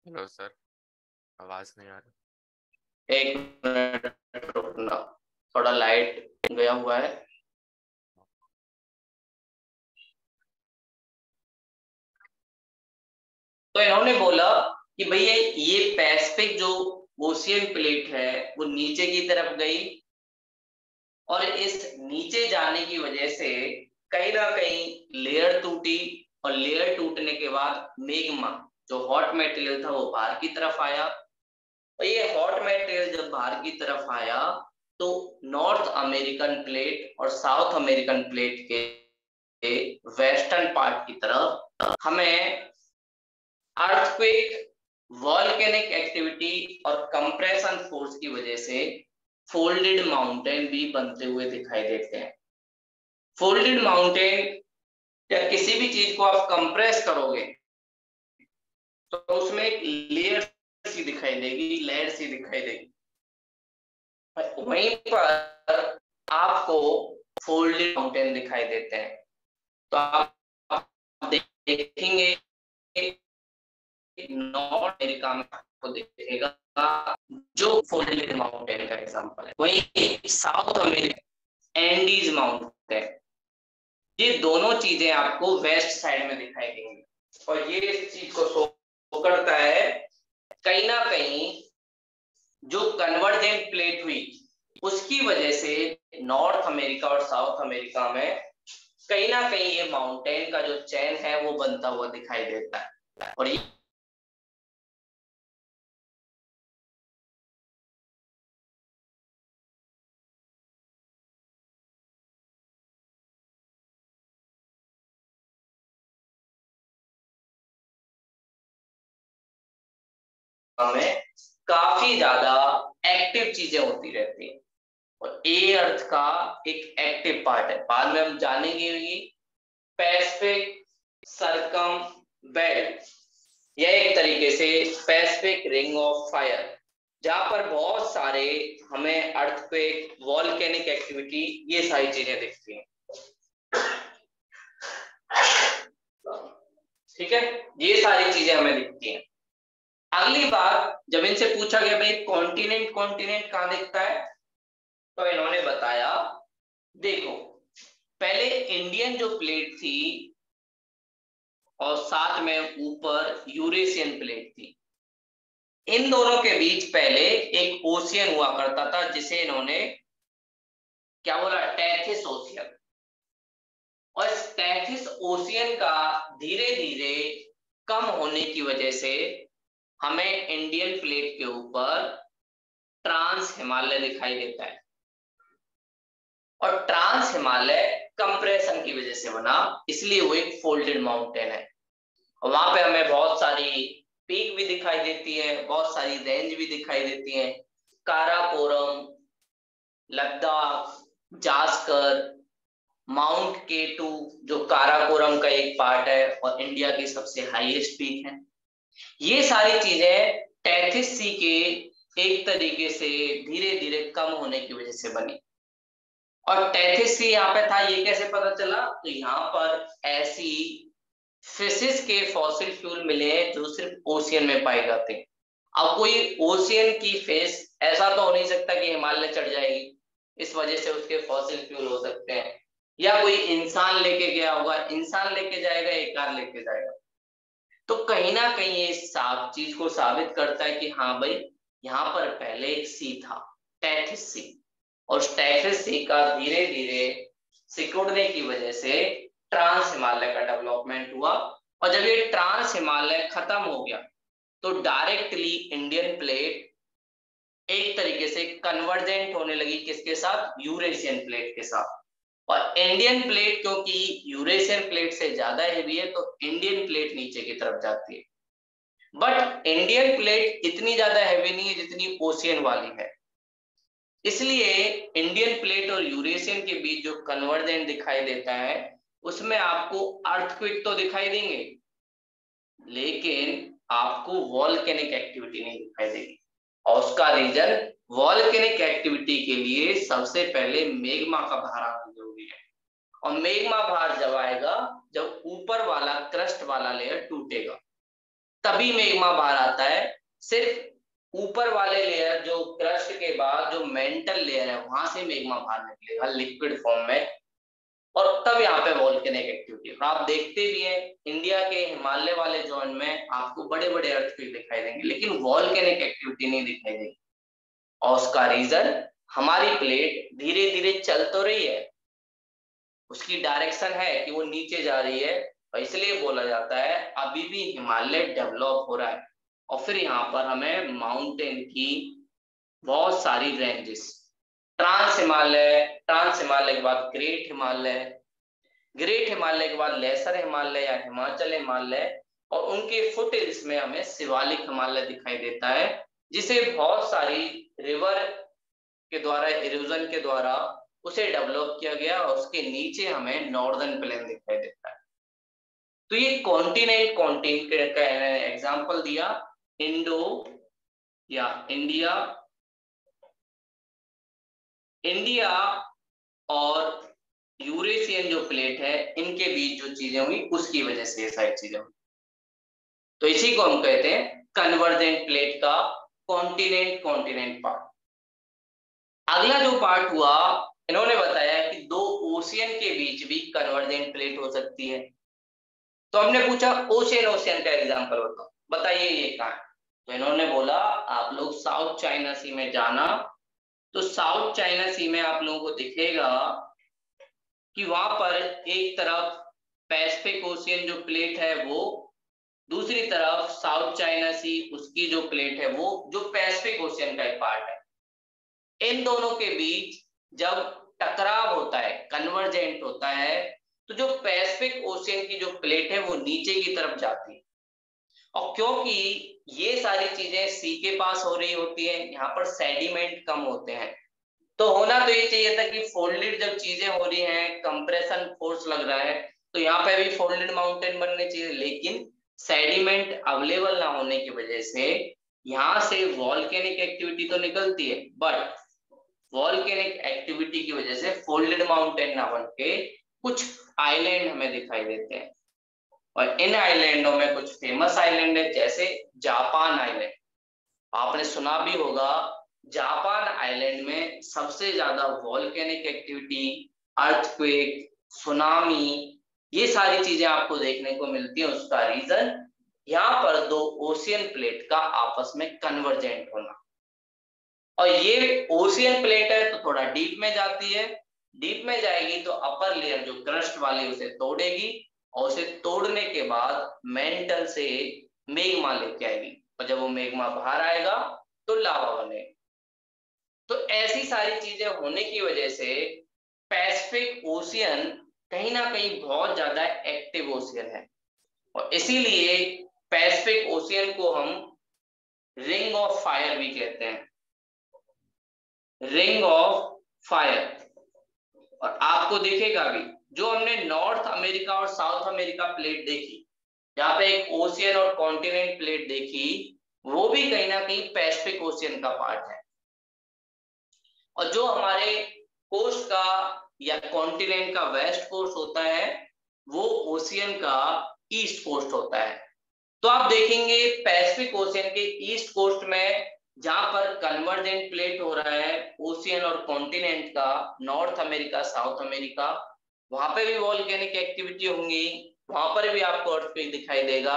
हेलो सर, आवाज नहीं आ रही। एक मिनट रुकना, थोड़ा लाइट गया हुआ है। तो इन्होंने बोला कि भैया ये पैसिफिक जो ओशियन प्लेट है वो नीचे की तरफ गई, और इस नीचे जाने की वजह से कहीं ना कहीं लेयर टूटी और लेयर टूटने के बाद मेग्मा जो हॉट मटेरियल था वो बाहर की तरफ आया, और ये हॉट मटेरियल जब बाहर की तरफ आया तो नॉर्थ अमेरिकन प्लेट और साउथ अमेरिकन प्लेट के वेस्टर्न पार्ट की तरफ हमें अर्थक्वेक, वॉल्केनिक एक्टिविटी और कंप्रेशन फोर्स की वजह से फोल्डेड माउंटेन भी बनते हुए दिखाई देते हैं। फोल्डेड माउंटेन या किसी भी चीज को आप कंप्रेस करोगे तो उसमें एक लेयर सी दिखाई देगी, लेयर सी दिखाई देगी। वहीं पर आपको फोल्डेड माउंटेन दिखाई देते हैं। तो आप देखेंगे नॉर्थ अमेरिका में आपको दिखेगा जो फोल्डेड माउंटेन का एग्जांपल है। वहीं साउथ अमेरिका एंडीज माउंटेन, ये दोनों चीजें आपको वेस्ट साइड में दिखाई देंगी। और ये इस चीज को शो करता है कहीं ना कहीं जो कन्वर्जेंट प्लेट हुई उसकी वजह से नॉर्थ अमेरिका और साउथ अमेरिका में कहीं ना कहीं ये माउंटेन का जो चेन है वो बनता हुआ दिखाई देता है। और ये में काफी ज्यादा एक्टिव चीजें होती रहती है, और ए अर्थ का एक एक्टिव पार्ट है। बाद में हम जानेंगे पैसिफिक सरकम बेल्ट, यह एक तरीके से पैसिफिक रिंग ऑफ फायर, जहां पर बहुत सारे हमें अर्थक्वेक, वॉल्केनिक एक्टिविटी, ये सारी चीजें दिखती हैं। ठीक है, ये सारी चीजें हमें दिखती हैं। अगली बात, जब इनसे पूछा गया भाई कॉन्टिनेंट कॉन्टिनेंट कहां दिखता है, तो इन्होंने बताया देखो पहले इंडियन जो प्लेट थी और साथ में ऊपर यूरेशियन प्लेट थी, इन दोनों के बीच पहले एक ओशियन हुआ करता था जिसे इन्होंने क्या बोला, टेथिस ओशियन। और इस टेथिस ओशियन का धीरे धीरे कम होने की वजह से हमें इंडियन प्लेट के ऊपर ट्रांस हिमालय दिखाई देता है। और ट्रांस हिमालय कंप्रेशन की वजह से बना, इसलिए वो एक फोल्डेड माउंटेन है। और वहां पे हमें बहुत सारी पीक भी दिखाई देती है, बहुत सारी रेंज भी दिखाई देती है, काराकोरम, लद्दाख, जास्कर, माउंट केटू जो काराकोरम का एक पार्ट है और इंडिया की सबसे हाईएस्ट पीक है। ये सारी चीजें टेथिस सी के एक तरीके से धीरे धीरे कम होने की वजह से बनी। और टेथिस सी यहाँ पे था, ये कैसे पता चला, तो यहाँ पर ऐसी फिशिस के फॉसिल फ्यूल मिले हैं जो सिर्फ ओशियन में पाए जाते हैं। अब कोई ओशियन की फिश ऐसा तो हो नहीं सकता कि हिमालय चढ़ जाएगी, इस वजह से उसके फॉसिल फ्यूल हो सकते हैं। या कोई इंसान लेके गया होगा, इंसान लेके जाएगा, एक कार लेके जाएगा। तो कहीं ना कहीं ये चीज को साबित करता है कि हाँ भाई यहाँ पर पहले एक सी था, टेथिस सी, और टेथिस सी का धीरे धीरे सिकुड़ने की वजह से ट्रांस हिमालय का डेवलपमेंट हुआ। और जब ये ट्रांस हिमालय खत्म हो गया तो डायरेक्टली इंडियन प्लेट एक तरीके से कन्वर्जेंट होने लगी, किसके साथ, यूरेशियन प्लेट के साथ। और इंडियन प्लेट क्योंकि यूरेशियन प्लेट से ज्यादा हैवी है तो इंडियन प्लेट नीचे की तरफ जाती है। बट इंडियन प्लेट इतनी ज्यादा हैवी नहीं है जितनी ओशियन वाली है, इसलिए इंडियन प्लेट और यूरेशियन के बीच जो कन्वर्जेंट दिखाई देता है उसमें आपको अर्थक्वेक तो दिखाई देंगे लेकिन आपको वॉल्केनिक एक्टिविटी नहीं दिखाई देगी। और उसका रीजन, वॉल्केनिक एक्टिविटी के लिए सबसे पहले मेग्मा का बाहर आना जरूरी है। और मेग्मा बाहर जब आएगा, जब ऊपर वाला क्रस्ट वाला लेयर टूटेगा तभी मेग्मा बाहर आता है। सिर्फ ऊपर वाले लेयर जो क्रस्ट के बाद जो मेंटल लेयर है वहां से मेग्मा बाहर निकलेगा लिक्विड फॉर्म में, और तब यहाँ पे वॉल्केनिक एक्टिविटी। और आप देखते भी हैं इंडिया के हिमालय वाले जोन में आपको बड़े बड़े अर्थक्वेक दिखाई देंगे लेकिन वॉल्केनिक एक्टिविटी नहीं दिखाई देगी। और उसका रीजन, हमारी प्लेट धीरे धीरे चल तो रही है उसकी डायरेक्शन है कि वो नीचे जा रही है, और इसलिए बोला जाता है अभी भी हिमालय डेवलप हो रहा है। और फिर यहाँ पर हमें माउंटेन की बहुत सारी रेंजेस, ट्रांस हिमालय के बाद ग्रेट हिमालय, ग्रेट हिमालय के बाद लेसर हिमालय या हिमाचल हिमालय, और उनके फुटहिल्स में हमें शिवालिक हिमालय दिखाई देता है, जिसे बहुत सारी रिवर के द्वारा, इरोजन के द्वारा उसे डेवलप किया गया, और उसके नीचे हमें नॉर्दर्न प्लेन दिखाई देता है। तो ये कॉन्टिनेंट का एग्जांपल दिया, इंडो या इंडिया, इंडिया और यूरेशियन जो प्लेट है, इनके बीच जो चीजें हुई उसकी वजह से ये सारी चीजें हुई। तो इसी को हम कहते हैं कन्वर्जेंट प्लेट का कॉन्टिनेंट पार्ट। अगला जो पार्ट हुआ, इन्होंने बताया कि दो ओशियन के बीच भी कन्वर्जेंट प्लेट हो सकती है। तो हमने पूछा ओशियन का एग्जांपल बताओ, बताइए ये कहाँ है। तो इन्होंने बोला आप लोग साउथ चाइना सी में जाना, तो साउथ चाइना सी में आप लोगों को दिखेगा कि वहां पर एक तरफ पैसिफिक ओशियन जो प्लेट है वो, दूसरी तरफ साउथ चाइना सी उसकी जो प्लेट है वो, जो पैसिफिक ओशियन का एक पार्ट है। इन दोनों के बीच जब टकराव होता है, कन्वर्जेंट होता है, तो जो पैसिफिक ओशियन की जो प्लेट है वो नीचे की तरफ जाती है। और क्योंकि ये सारी चीजें सी के पास हो रही होती है, यहाँ पर सेडिमेंट कम होते हैं, तो होना तो ये चाहिए था कि फोल्डेड जब चीजें हो रही हैं, कंप्रेशन फोर्स लग रहा है, तो यहाँ पे भी फोल्डेड माउंटेन बनने चाहिए, लेकिन सेडिमेंट अवेलेबल ना होने की वजह से यहाँ से वॉल्केनिक एक्टिविटी तो निकलती है, बट वॉल्केनिक एक्टिविटी की वजह से फोल्डेड माउंटेन ना बन के कुछ आइलैंड हमें दिखाई देते हैं। और इन आइलैंडों में कुछ फेमस आइलैंड है, जैसे जापान आइलैंड, आपने सुना भी होगा। जापान आइलैंड में सबसे ज्यादा वॉल्केनिक एक्टिविटी, अर्थक्वेक, सुनामी, ये सारी चीजें आपको देखने को मिलती है। उसका रीजन यहाँ पर दो ओशियन प्लेट का आपस में कन्वर्जेंट होना। और ये ओशियन प्लेट है तो थोड़ा डीप में जाती है, डीप में जाएगी तो अपर लेयर जो क्रस्ट वाली उसे तोड़ेगी, और उसे तोड़ने के बाद मेंटल से मेग्मा लेके आएगी, और जब वो मेग्मा बाहर आएगा तो लावा बनेगा। तो ऐसी सारी चीजें होने की वजह से पैसिफिक ओशियन कहीं ना कहीं बहुत ज्यादा एक्टिव ओशियन है, और इसीलिए पैसिफिक ओशियन को हम रिंग ऑफ फायर भी कहते हैं, रिंग ऑफ फायर। और आपको दिखेगा भी, जो हमने नॉर्थ अमेरिका और साउथ अमेरिका प्लेट देखी, जहाँ पे एक ओशियन और कॉन्टिनेंट प्लेट देखी, वो भी कहीं ना कहीं पैसिफिक ओशियन का पार्ट है। और जो हमारे कोस्ट का या कॉन्टिनेंट का वेस्ट कोस्ट होता है, वो ओशियन का ईस्ट कोस्ट होता है। तो आप देखेंगे पैसिफिक ओशियन के ईस्ट कोस्ट में, जहां पर कन्वर्जेंट प्लेट हो रहा है ओशियन और कॉन्टिनेंट का, नॉर्थ अमेरिका साउथ अमेरिका, वहां पे भी वॉल्केनिक एक्टिविटी होंगी, वहां पर भी आपको अर्थक्वेक दिखाई देगा।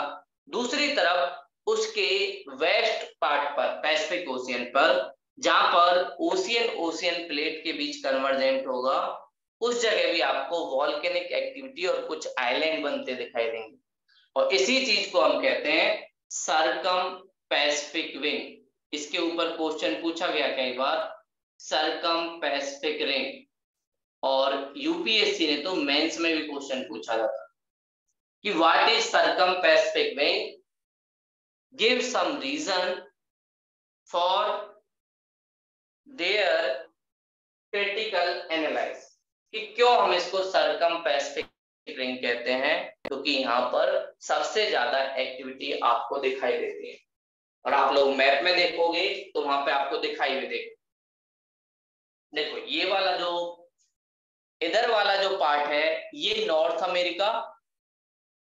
दूसरी तरफ उसके वेस्ट पार्ट पर, पैसिफिक ओशियन पर, जहां पर ओशियन प्लेट के बीच कन्वर्जेंट होगा, उस जगह भी आपको वॉल्केनिक एक्टिविटी और कुछ आइलैंड बनते दिखाई देंगे। और इसी चीज को हम कहते हैं सरकम पैसिफिक रिंग। इसके ऊपर क्वेश्चन पूछा गया कई बार, सरकम पैसिफिक रिंग, और यूपीएससी ने तो मेंस में भी क्वेश्चन पूछा जाता कि what is circum Pacific ring, give some reason for their critical analyse, कि क्यों हम इसको सरकम पैसिफिक रिंग कहते हैं, क्योंकि यहाँ पर सबसे ज्यादा एक्टिविटी आपको दिखाई देती है। और आप लोग मैप में देखोगे तो वहां पे आपको दिखाई भी देगा। देखो ये वाला जो इधर वाला जो पार्ट है, ये नॉर्थ अमेरिका,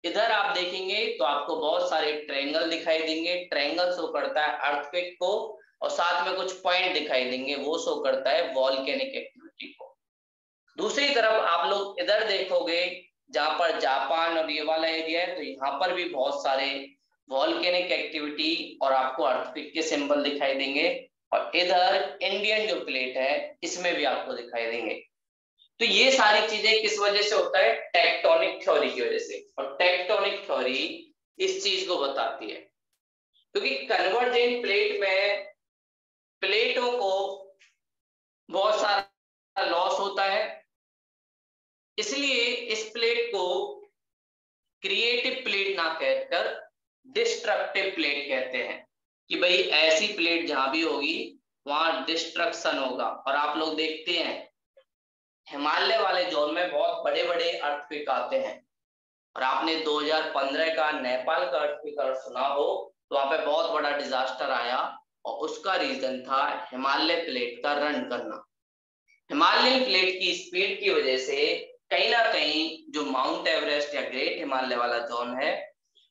इधर आप देखेंगे तो आपको बहुत सारे ट्रायंगल दिखाई देंगे, ट्रायंगल शो करता है अर्थक्वेक को, और साथ में कुछ पॉइंट दिखाई देंगे, वो शो करता है वॉल्केनिक एक्टिविटी को। दूसरी तरफ आप लोग इधर देखोगे, जहां पर जापान और ये वाला एरिया है, तो यहाँ पर भी बहुत सारे वॉल्केनिक एक्टिविटी और आपको अर्थक्वेक के सिंबल दिखाई देंगे, और इधर इंडियन जो प्लेट है इसमें भी आपको दिखाई देंगे। तो तो ये सारी चीजें किस वजह से होता है? टेक्टोनिक थ्योरी की वजह से। और टेक्टोनिक थ्योरी इस चीज को बताती है, क्योंकि कन्वर्जेंट प्लेट में प्लेटों को बहुत सारा लॉस होता है, इसलिए इस प्लेट को क्रिएटिव प्लेट ना कहकर डिस्ट्रक्टिव प्लेट कहते हैं, कि भाई ऐसी प्लेट जहां भी होगी वहां डिस्ट्रक्शन होगा। और आप लोग देखते हैं हिमालय वाले जोन में बहुत बड़े बड़े अर्थक्वेक आते हैं, और आपने 2015 का नेपाल का अर्थक्वेक अगर सुना हो तो वहां पे बहुत बड़ा डिजास्टर आया, और उसका रीजन था हिमालय प्लेट का रन करना। हिमालयन प्लेट की स्पीड की वजह से कहीं ना कहीं जो माउंट एवरेस्ट या ग्रेट हिमालय वाला जोन है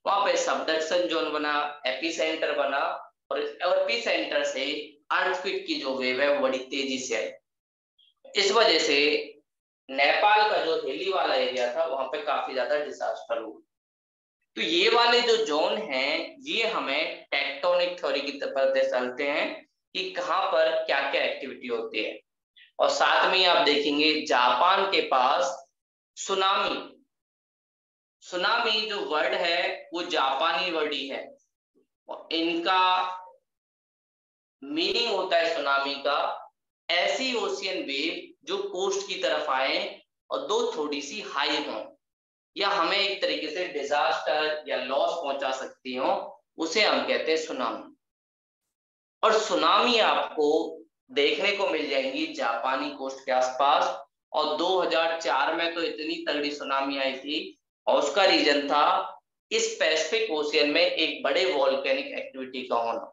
वहां पे सबडक्शन जोन बना, एपीसेंटर बना, और एपीसेंटर से अर्थक्वेक की जो वेव है वो बड़ी तेजी से आई। इस वजह से नेपाल का जो हिली वाला एरिया था वहां पे काफी ज्यादा डिजास्टर हुआ। तो ये वाले जो जोन हैं ये हमें टेक्टोनिक थ्योरी की तरफ चलते हैं कि कहां पर क्या क्या एक्टिविटी होती है। और साथ में आप देखेंगे जापान के पास सुनामी, सुनामी जो वर्ड है वो जापानी वर्ड ही है, और इनका मीनिंग होता है सुनामी का ऐसी ओशियन वेव जो कोस्ट की तरफ आए और दो थोड़ी सी हाई हो, या हमें एक तरीके से डिजास्टर या लॉस पहुंचा सकती हो, उसे हम कहते हैं सुनामी। और सुनामी आपको देखने को मिल जाएंगी जापानी कोस्ट के आसपास, और 2004 में तो इतनी तगड़ी सुनामी आई थी, और उसका रीजन था इस पैसिफिक ओशियन में एक बड़े वॉल्केनिक एक्टिविटी का होना।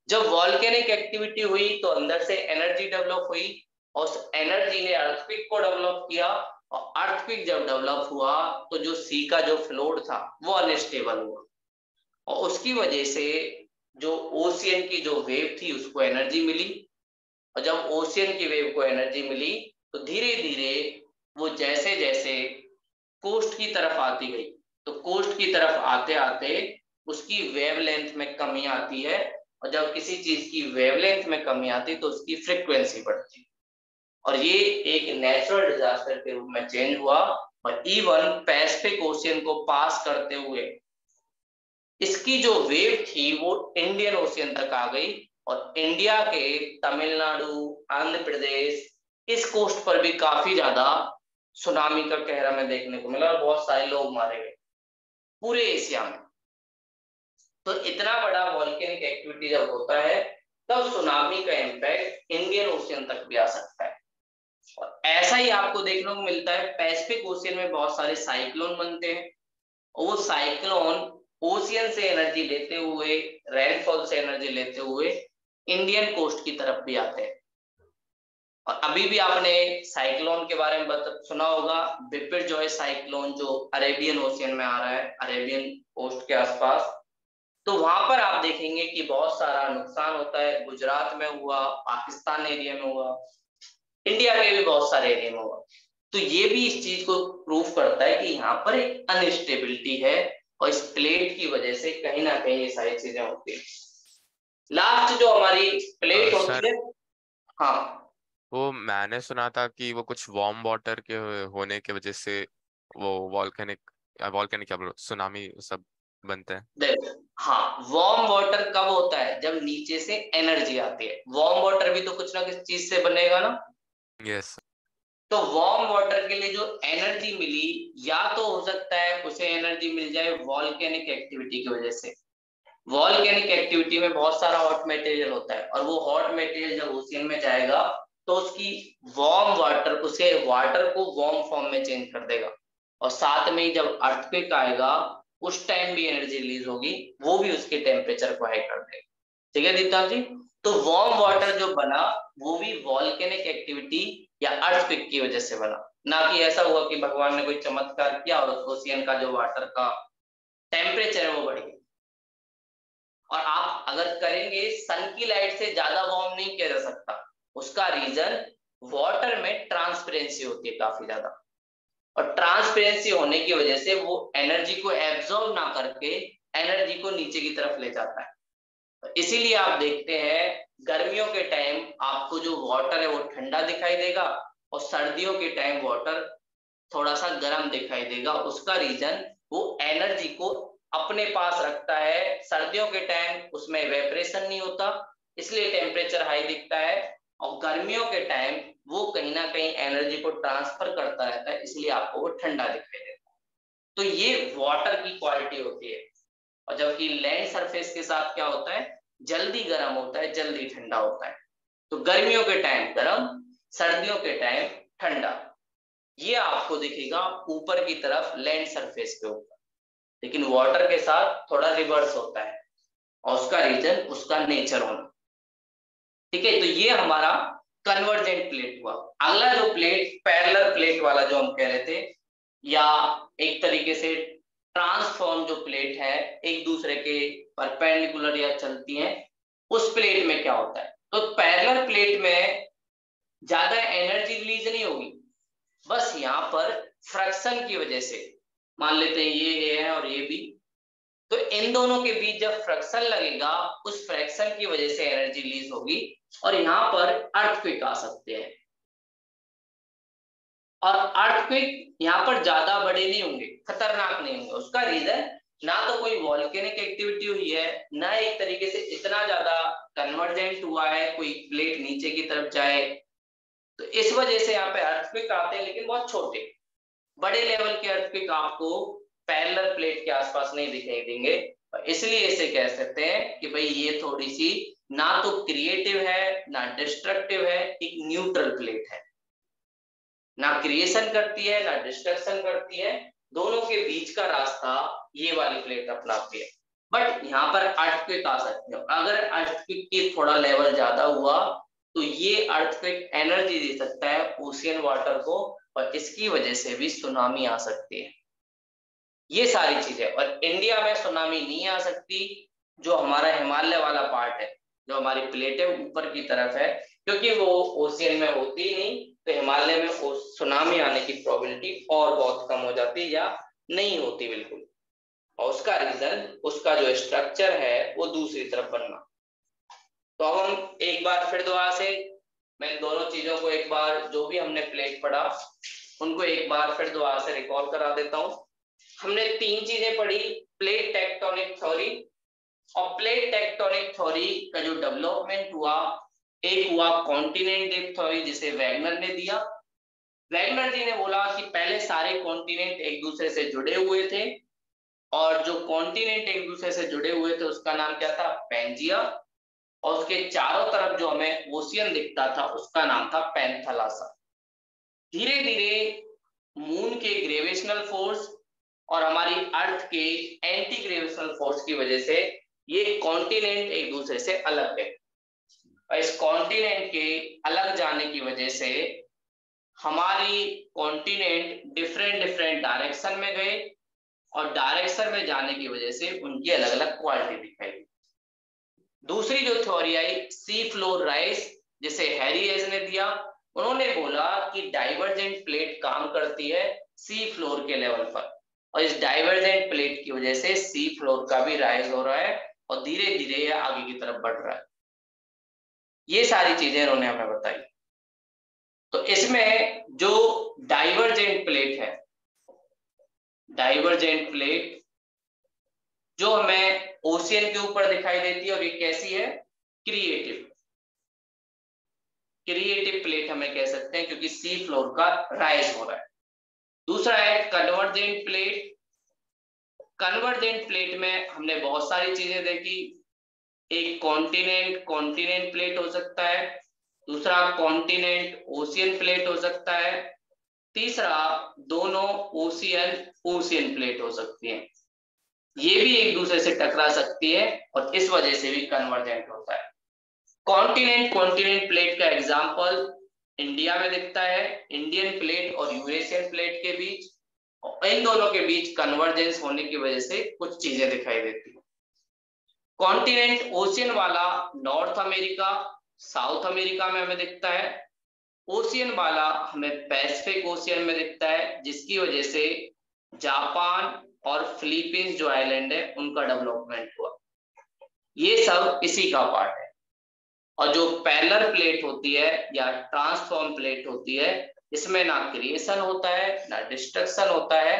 जब वॉल्केनिक एक्टिविटी हुई तो अंदर से एनर्जी डेवलप हुई, और उस एनर्जी ने अर्थक्वेक को डेवलप किया, और अर्थक्वेक जब डेवलप हुआ तो जो सी का जो फ्लोर था वो अनस्टेबल हुआ, और उसकी वजह से जो ओशियन की जो वेव थी उसको एनर्जी मिली, और जब ओशियन की वेव को एनर्जी मिली तो धीरे धीरे वो जैसे जैसे कोस्ट की तरफ आती गई, तो कोस्ट की तरफ आते आते उसकी वेवलेंथ में कमी आती है, और जब किसी चीज की वेवलेंथ में कमी आती तो उसकी फ्रीक्वेंसी बढ़ती, और ये एक नेचुरल डिजास्टर के रूप में चेंज हुआ। और इवन पैसिफिक ओशियन को पास करते हुए इसकी जो वेव थी वो इंडियन ओशियन तक आ गई, और इंडिया के तमिलनाडु, आंध्र प्रदेश इस कोस्ट पर भी काफी ज्यादा सुनामी का कहर हमें देखने को मिला, और बहुत सारे लोग मारे गए पूरे एशिया में। तो इतना बड़ा वॉल्केनिक एक्टिविटी जब होता है तब सुनामी का इम्पैक्ट इंडियन ओशियन तक भी आ सकता है। और ऐसा ही आपको देखने को मिलता है पैसिफिक ओशियन में बहुत सारे साइक्लोन बनते हैं, और वो साइक्लोन ओशियन से एनर्जी लेते हुए, रेनफॉल से एनर्जी लेते हुए इंडियन कोस्ट की तरफ भी आते हैं। और अभी भी आपने साइक्लोन के बारे में सुना होगा, बिपिरजॉय साइक्लोन जो अरेबियन ओशियन में आ रहा है, अरेबियन कोस्ट के आसपास। तो वहां पर आप देखेंगे कि बहुत सारा नुकसान होता है, गुजरात में हुआ, पाकिस्तान एरिया में हुआ, इंडिया के भी बहुत सारे एरिया में हुआ। तो ये भी इस चीज को प्रूव करता है कि यहाँ पर एक अनस्टेबिलिटी है, और इस प्लेट की वजह से कहीं ना कहीं ये सारी चीजें होती है। लास्ट जो हमारी प्लेट सर होती है, हाँ वो मैंने सुना था कि वो कुछ वार्म वाटर के होने की वजह से वो वॉल्केनिक वॉल्केनिक क्या बोलो सुनामी सब बनते हैं। देख, हाँ वार्म वाटर कब होता है? जब नीचे से एनर्जी आती है। वार्म वाटर भी तो कुछ ना कुछ चीज से बनेगा ना। यस। तो वार्म वाटर के लिए जो एनर्जी मिली, या तो हो सकता है उसे एनर्जी मिल जाए वॉल्केनिक एक्टिविटी की वजह से। वॉल्केनिक एक्टिविटी में बहुत सारा हॉट मटेरियल होता है, और वो हॉट मटेरियल जब ओशियन में जाएगा तो उसकी वार्म वाटर उसे वाटर को वार्म फॉर्म में चेंज कर देगा, और साथ में ही जब अर्थक्वेक आएगा उस टाइम भी एनर्जी रिलीज होगी, वो भी उसके टेम्परेचर को हाई कर देगा। ठीक है दीप्ता जी? तो वार्म वाटर यस। जो बना वो भी वॉल्केनिक एक्टिविटी या अर्थक्वेक की वजह से बना, ना कि ऐसा हुआ कि भगवान ने कोई चमत्कार किया और ओशियन का जो वाटर का टेम्परेचर है वो बढ़ गया। और आप अगर करेंगे, सन की लाइट से ज्यादा वार्म नहीं किया जा सकता, उसका रीजन वाटर में ट्रांसपेरेंसी होती है काफी ज्यादा, और ट्रांसपेरेंसी होने की वजह से वो एनर्जी को एब्जॉर्ब ना करके एनर्जी को नीचे की तरफ ले जाता है। तो इसीलिए आप देखते हैं गर्मियों के टाइम आपको जो वाटर है वो ठंडा दिखाई देगा, और सर्दियों के टाइम वाटर थोड़ा सा गर्म दिखाई देगा। उसका रीजन वो एनर्जी को अपने पास रखता है। सर्दियों के टाइम उसमें इवेपोरेशन नहीं होता, इसलिए टेम्परेचर हाई दिखता है, और गर्मियों के टाइम वो कहीं ना कहीं एनर्जी को ट्रांसफर करता रहता है, इसलिए आपको वो ठंडा दिखाई देता है। तो ये वाटर की क्वालिटी होती है। और जबकि लैंड सरफेस के साथ क्या होता है, जल्दी गर्म होता है, जल्दी ठंडा होता है। तो गर्मियों के टाइम गर्म, सर्दियों के टाइम ठंडा। ये आपको दिखेगा ऊपर की तरफ लैंड सरफेस के ऊपर, लेकिन वाटर के साथ थोड़ा रिवर्स होता है, और उसका रीजन उसका नेचर होना। ठीक है, तो ये हमारा कन्वर्जेंट प्लेट हुआ। अगला जो प्लेट पैरेलल प्लेट वाला जो हम कह रहे थे, या एक तरीके से ट्रांसफॉर्म जो प्लेट है, एक दूसरे के परपेंडिकुलर या चलती हैं, उस प्लेट में क्या होता है, तो पैरेलल प्लेट में ज्यादा एनर्जी रिलीज नहीं होगी, बस यहाँ पर फ्रैक्शन की वजह से, मान लेते हैं ये है और ये भी, तो इन दोनों के बीच जब फ्रैक्शन लगेगा, उस फ्रैक्शन की वजह से एनर्जी रिलीज होगी, और यहाँ पर अर्थक्वेक आ सकते हैं। और अर्थक्वेक यहाँ पर ज्यादा बड़े नहीं होंगे, खतरनाक नहीं होंगे। उसका रीजन, ना तो कोई वॉल्केनिक एक्टिविटी हुई है, ना एक तरीके से इतना ज्यादा कन्वर्जेंट हुआ है, कोई प्लेट नीचे की तरफ जाए, तो इस वजह से यहाँ पे अर्थक्वेक आते हैं, लेकिन बहुत छोटे। बड़े लेवल के अर्थक्वेक आपको पैरेलल प्लेट के आसपास नहीं दिखाई देंगे। इसलिए इसे कह सकते हैं कि भाई ये थोड़ी सी ना तो क्रिएटिव है ना डिस्ट्रक्टिव है, एक न्यूट्रल प्लेट है, ना क्रिएशन करती है ना डिस्ट्रक्शन करती है, दोनों के बीच का रास्ता ये वाली प्लेट अपनाती है। बट यहाँ पर अर्थक्वेक आ सकते हैं। अगर अर्थक्वेक की थोड़ा लेवल ज्यादा हुआ तो ये अर्थक्वेक एनर्जी दे सकता है ओशियन वाटर को, और इसकी वजह से भी सुनामी आ सकती है। ये सारी चीजें, और इंडिया में सुनामी नहीं आ सकती, जो हमारा हिमालय वाला पार्ट है, जो हमारी प्लेटें ऊपर की तरफ है, क्योंकि वो ओशियन में होती ही नहीं, तो हिमालय में सुनामी आने की प्रोबेबिलिटी और बहुत कम हो जाती या नहीं होती बिल्कुल। और उसका रीजन उसका जो स्ट्रक्चर है वो दूसरी तरफ बनना। तो अब हम एक बार फिर दोबारा से, मैं दोनों चीजों को एक बार, जो भी हमने प्लेट पढ़ा उनको एक बार फिर दोबारा से रिकॉल करा देता हूं। हमने तीन चीजें पढ़ी, प्लेट टेक्टोनिक थ्योरी, और प्लेट टेक्टोनिक थ्योरी का जो डेवलपमेंट हुआ, एक हुआ कॉन्टिनेंट ड्रिफ्ट थ्योरी जिसे वैगनर ने दिया। वैगनर जी ने बोला कि पहले सारे कॉन्टिनेंट एक दूसरे से जुड़े हुए थे, और जो कॉन्टिनेंट एक दूसरे से जुड़े हुए थे उसका नाम क्या था, पैंजिया, और उसके चारों तरफ जो हमें ओशियन दिखता था उसका नाम था पैंथालासा। धीरे धीरे मून के ग्रेविटेशनल फोर्स और हमारी अर्थ के एंटी ग्रेविटेशनल फोर्स की वजह से ये कॉन्टिनेंट एक दूसरे से अलग गए, और इस कॉन्टिनेंट के अलग जाने की वजह से हमारी कॉन्टिनेंट डिफरेंट डिफरेंट डायरेक्शन में गए, और डायरेक्शन में जाने की वजह से उनकी अलग अलग क्वालिटी दिखाई दी। दूसरी जो थ्योरी आई सी फ्लोर राइज, जिसे हैरी हेज ने दिया, उन्होंने बोला कि डाइवर्जेंट प्लेट काम करती है सी फ्लोर के लेवल पर, और इस डाइवर्जेंट प्लेट की वजह से सी फ्लोर का भी राइज हो रहा है, और धीरे धीरे यह आगे की तरफ बढ़ रहा है। ये सारी चीजें उन्होंने हमें बताई। तो इसमें जो डाइवर्जेंट प्लेट है, डाइवर्जेंट प्लेट जो हमें ओशियन के ऊपर दिखाई देती है, और ये कैसी है, क्रिएटिव प्लेट हमें कह सकते हैं, क्योंकि सी फ्लोर का राइज हो रहा है। दूसरा है कन्वर्जेंट प्लेट। कन्वर्जेंट प्लेट में हमने बहुत सारी चीजें देखी, एक कॉन्टिनेंट प्लेट हो सकता है, दूसरा कॉन्टिनेंट ओशियन प्लेट हो सकता है, तीसरा दोनों ओशियन प्लेट हो सकती है। ये भी एक दूसरे से टकरा सकती है, और इस वजह से भी कन्वर्जेंट होता है। कॉन्टिनेंट प्लेट का एग्जाम्पल इंडिया में दिखता है, इंडियन प्लेट और यूरेशियन प्लेट के बीच, और इन दोनों के बीच कन्वर्जेंस होने की वजह से कुछ चीजें दिखाई देती है। कॉन्टिनेंट ओशियन वाला नॉर्थ अमेरिका, साउथ अमेरिका में हमें दिखता है, ओशियन वाला हमें पैसिफिक ओशियन में दिखता है, जिसकी वजह से जापान और फिलीपींस जो आइलैंड है उनका डेवलपमेंट हुआ। ये सब इसी का पार्ट है। और जो पैरेलल प्लेट होती है या ट्रांसफॉर्म प्लेट होती है, इसमें ना क्रिएशन होता है ना डिस्ट्रक्शन होता है,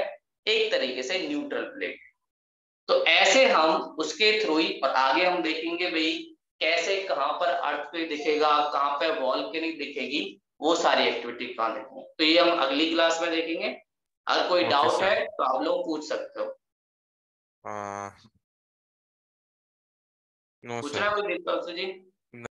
एक तरीके से न्यूट्रल प्लेट। तो ऐसे हम उसके थ्रू ही, और आगे हम देखेंगे भाई कैसे कहाँ पर अर्थक्वेक दिखेगा, कहाँ पे वॉल्केनिक दिखेगी, वो सारी एक्टिविटी कहाँ देखेंगे, तो ये हम अगली क्लास में देखेंगे। अगर कोई ओके डाउट सर। है तो आप लोग पूछ सकते हो। नो पूछना सर। है कोई दिक्कत जी?